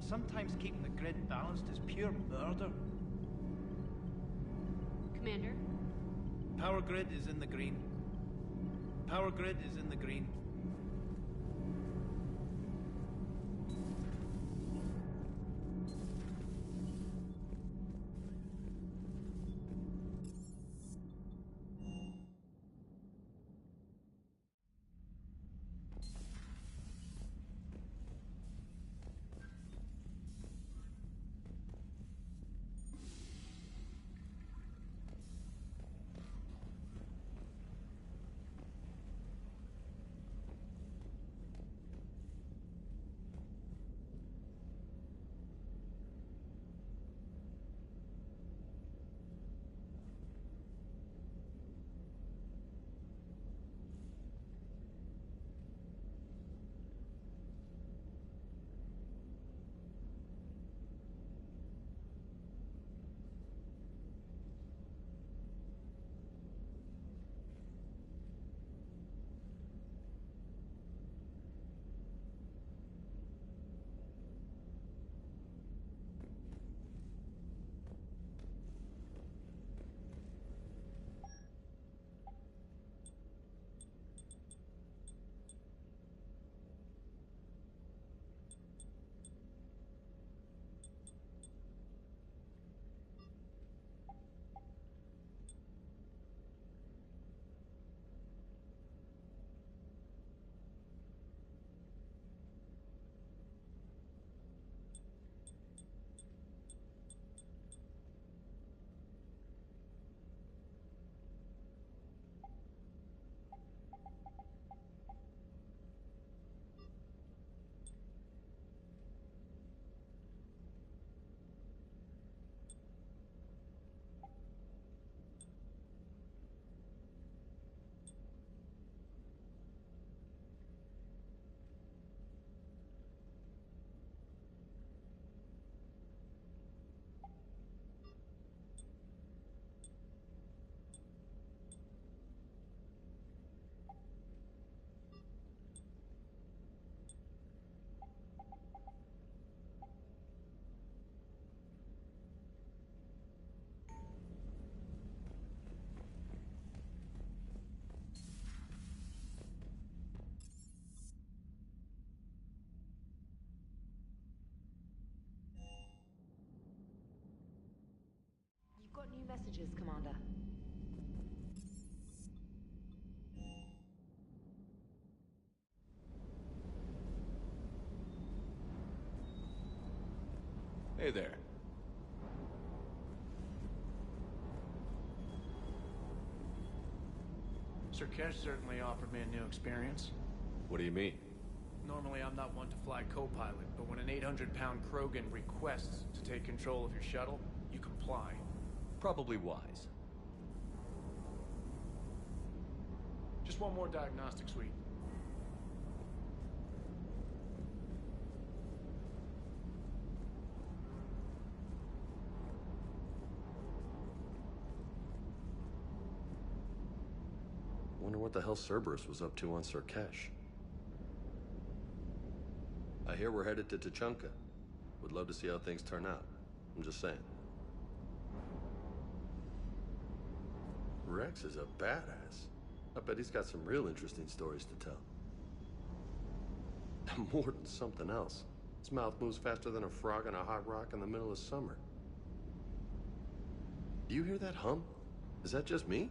Sometimes keeping the grid balanced is pure murder. Commander? Power grid is in the green. Power grid is in the green. Any messages, Commander? Hey there. Sir Kesh certainly offered me a new experience. What do you mean? Normally, I'm not one to fly co-pilot, but when an 800-pound Krogan requests to take control of your shuttle, you comply. Probably wise. Just one more diagnostic suite. Wonder what the hell Cerberus was up to on Surkesh. I hear we're headed to Tuchanka. Would love to see how things turn out. I'm just saying. Rex is a badass. I bet he's got some real interesting stories to tell. More than something else. His mouth moves faster than a frog on a hot rock in the middle of summer. Do you hear that hum? Is that just me?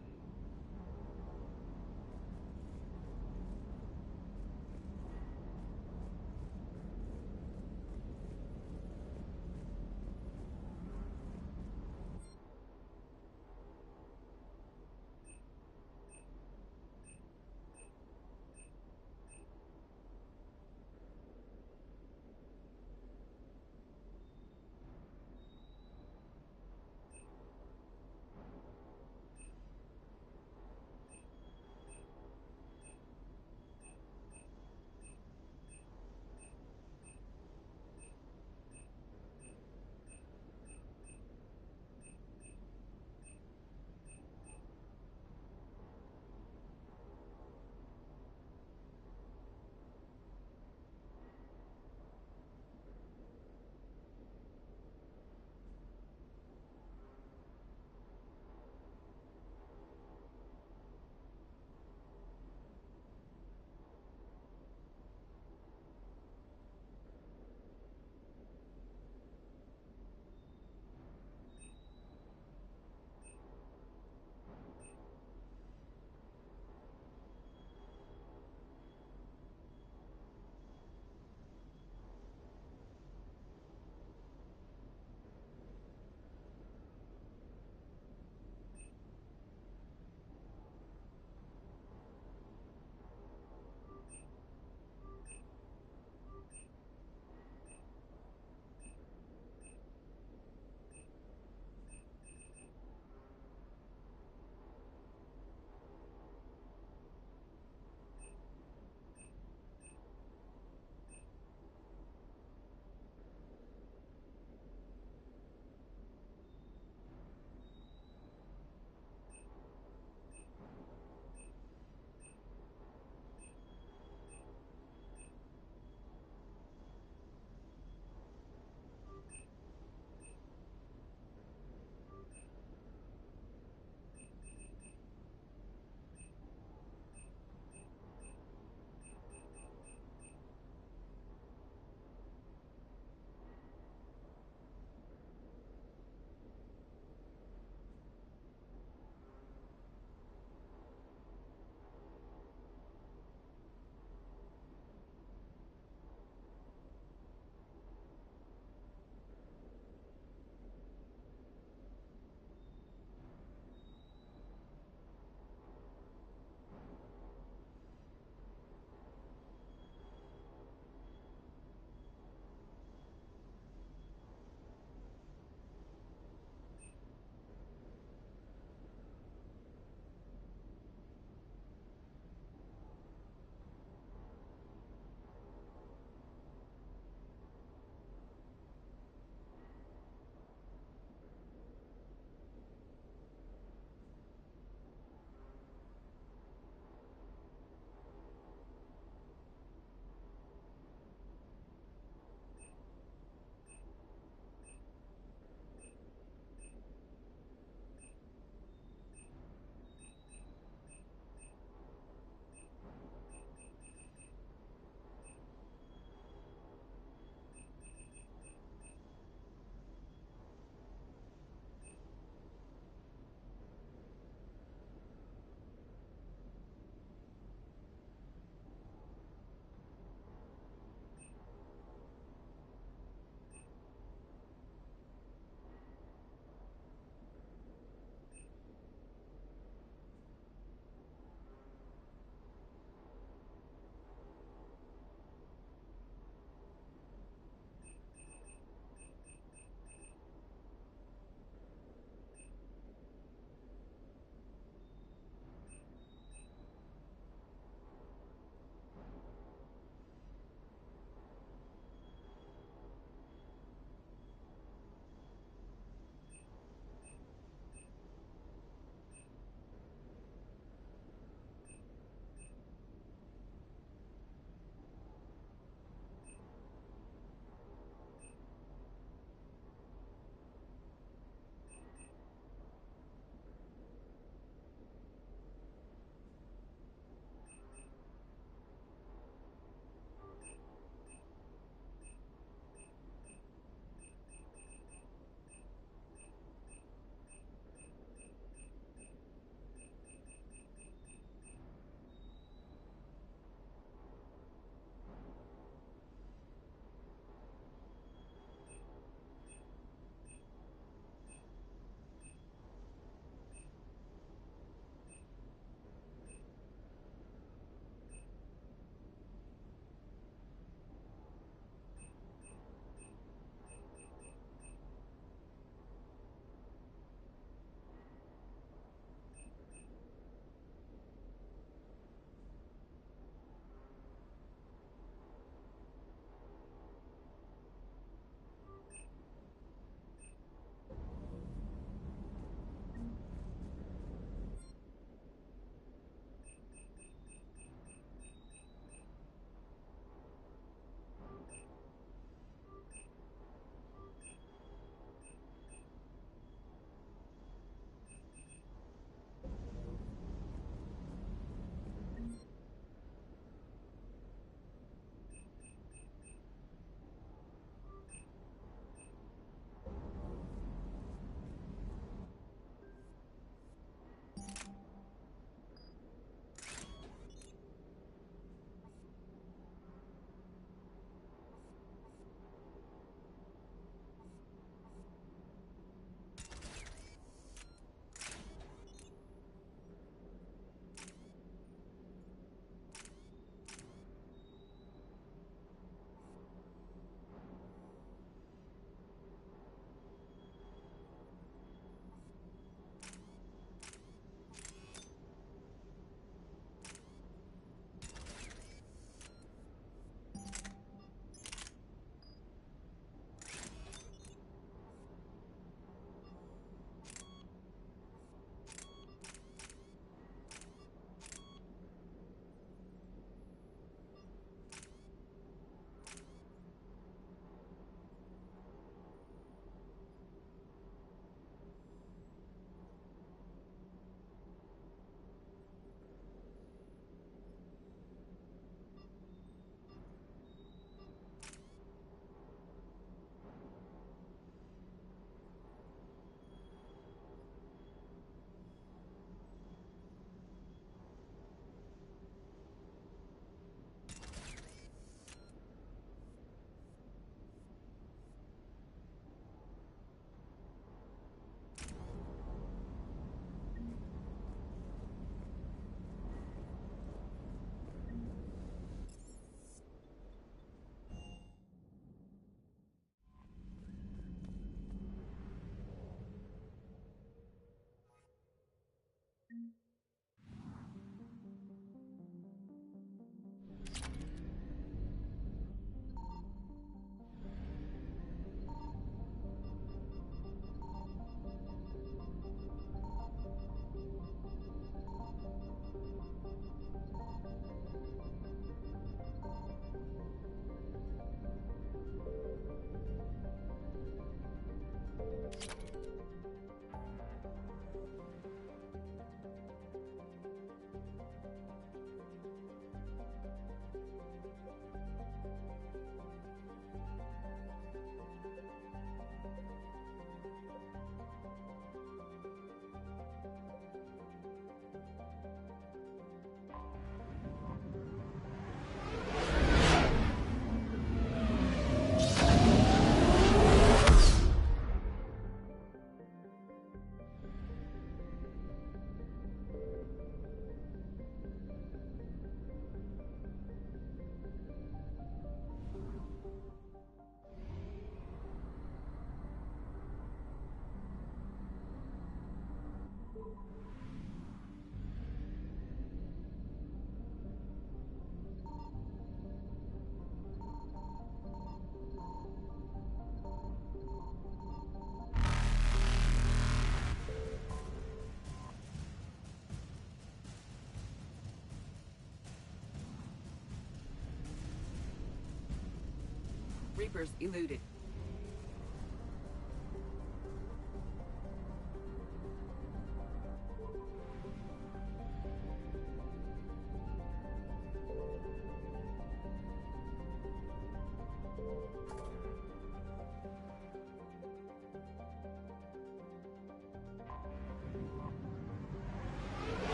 Reapers eluded.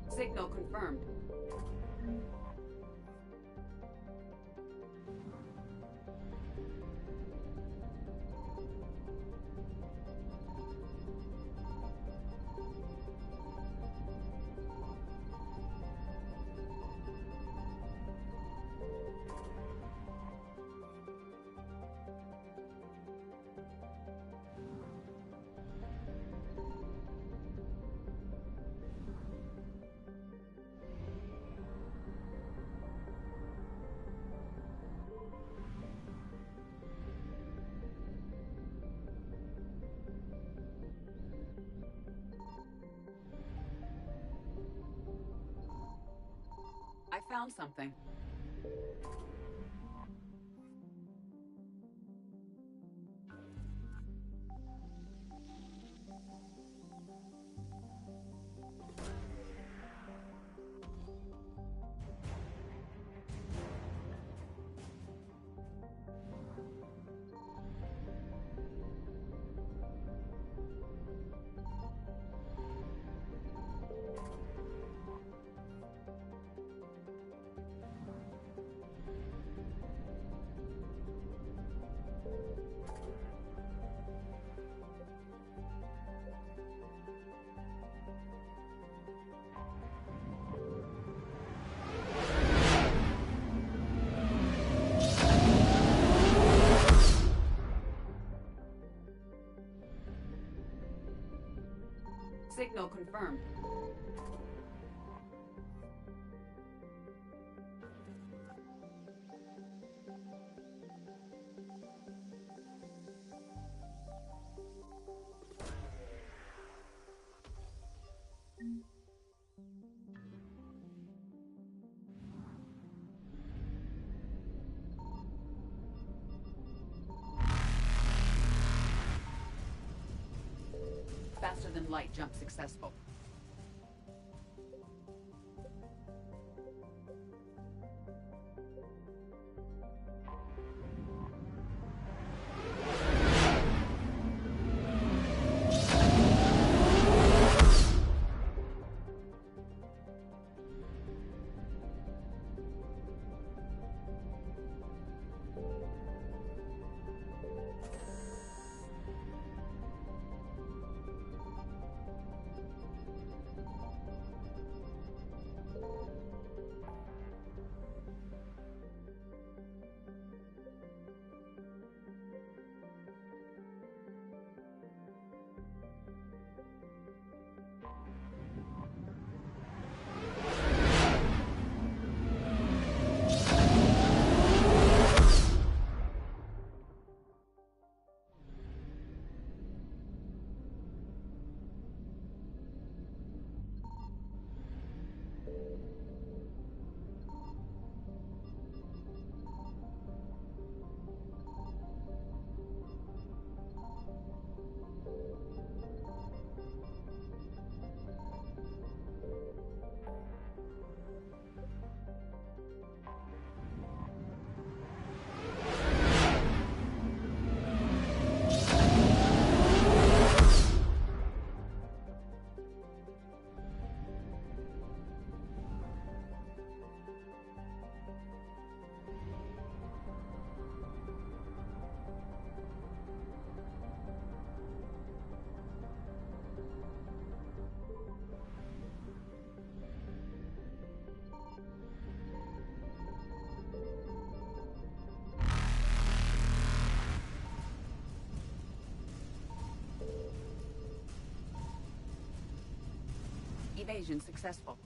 Signal confirmed. I found something. Signal confirmed. Faster than light jump successful. Evasion successful.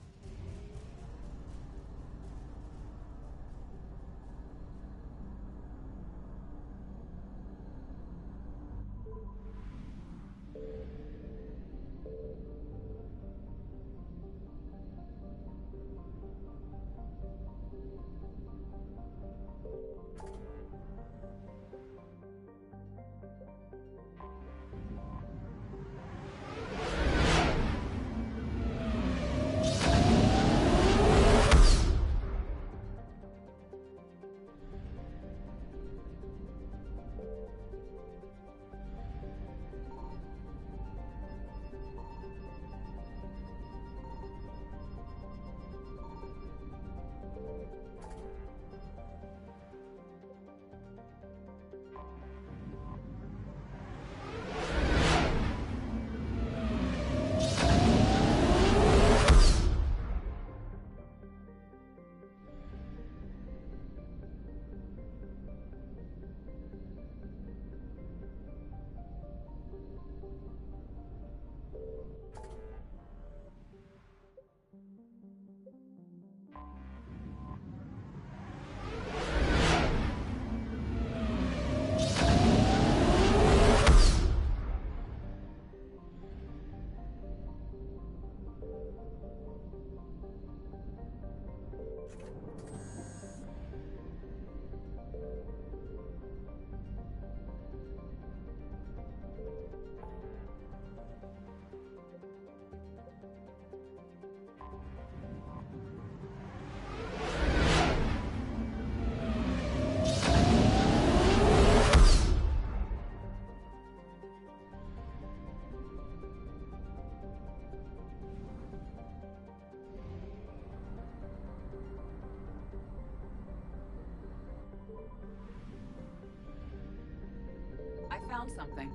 I found something.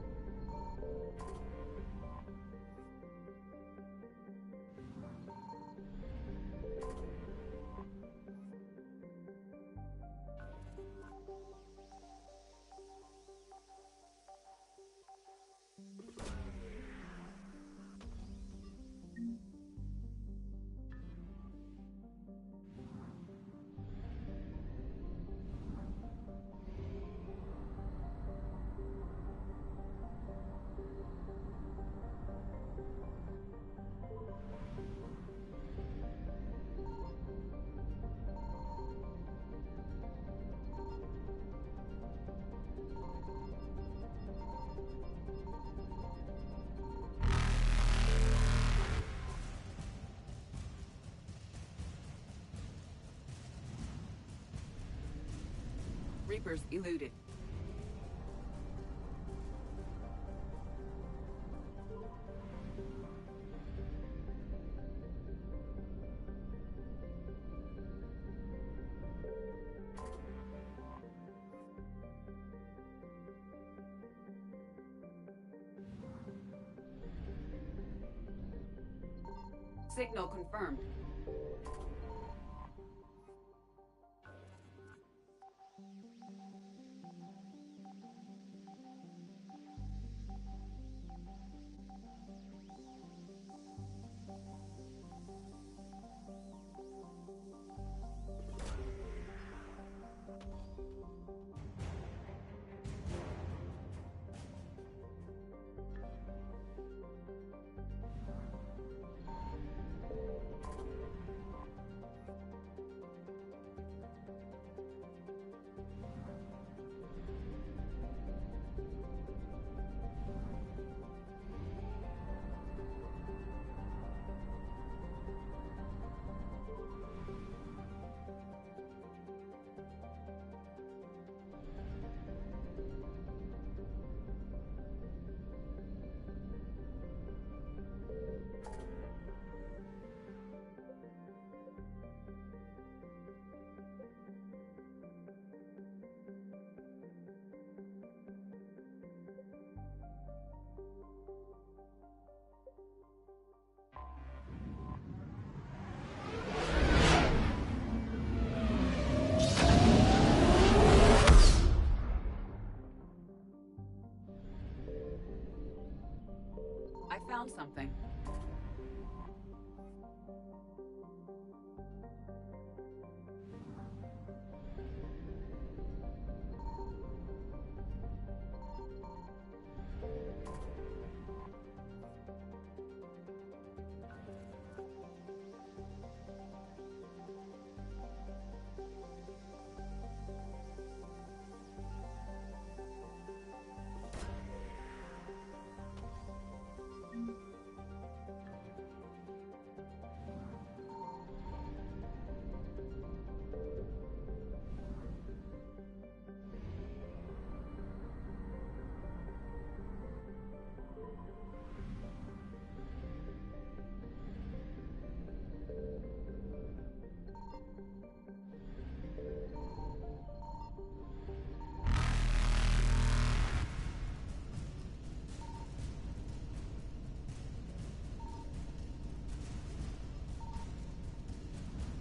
Reapers eluded. Signal confirmed.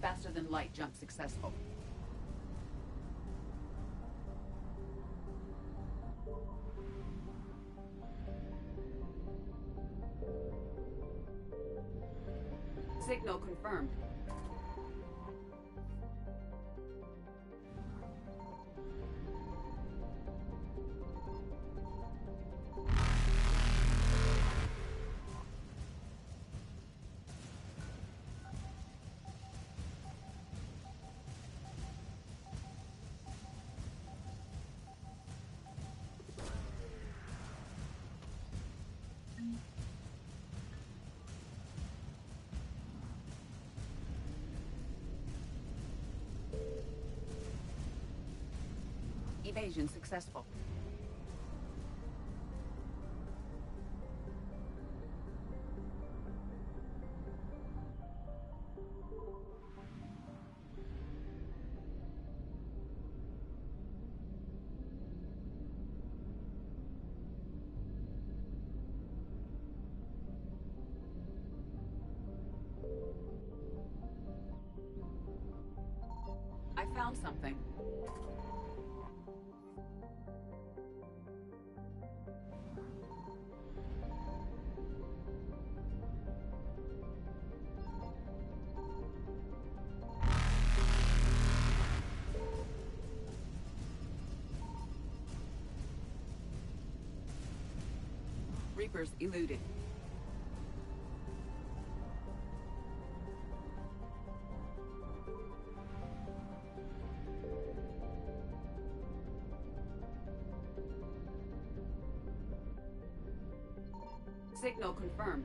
Faster than light jump successful. Signal confirmed. Evasion successful. I found something. Reapers eluded. Signal confirmed.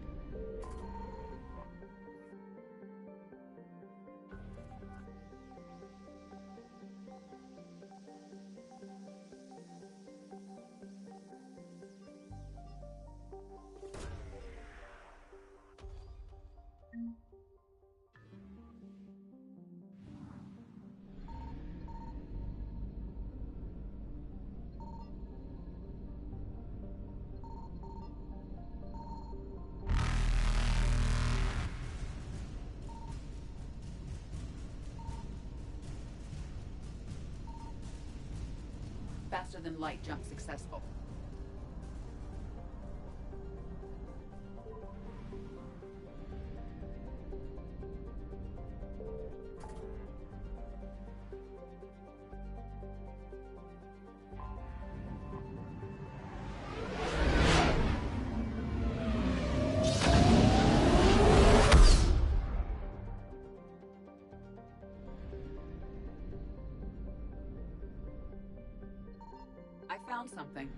Faster than light jump successful. I found something.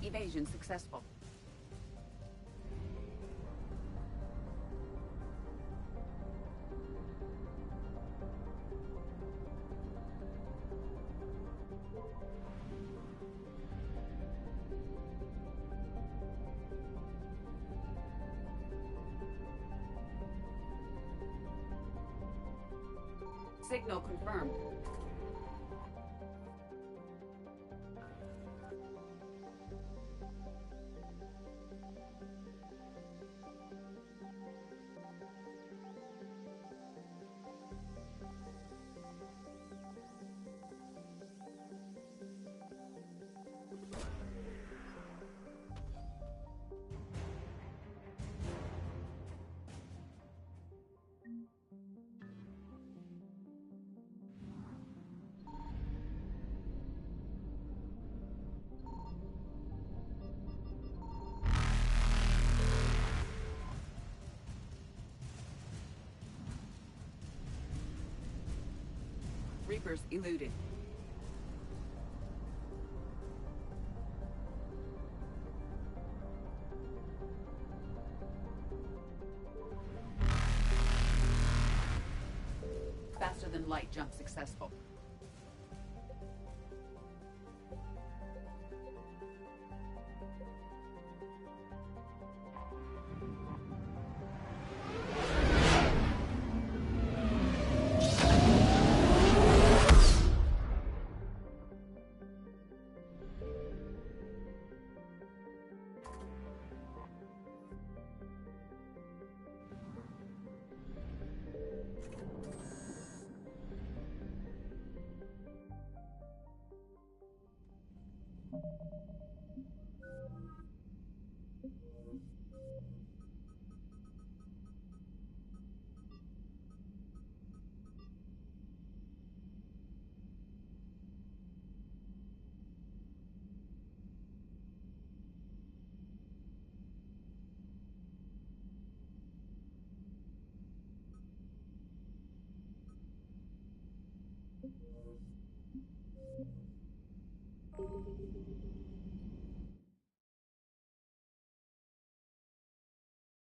Evasion successful. Signal confirmed. Reapers eluded. than light jump successful.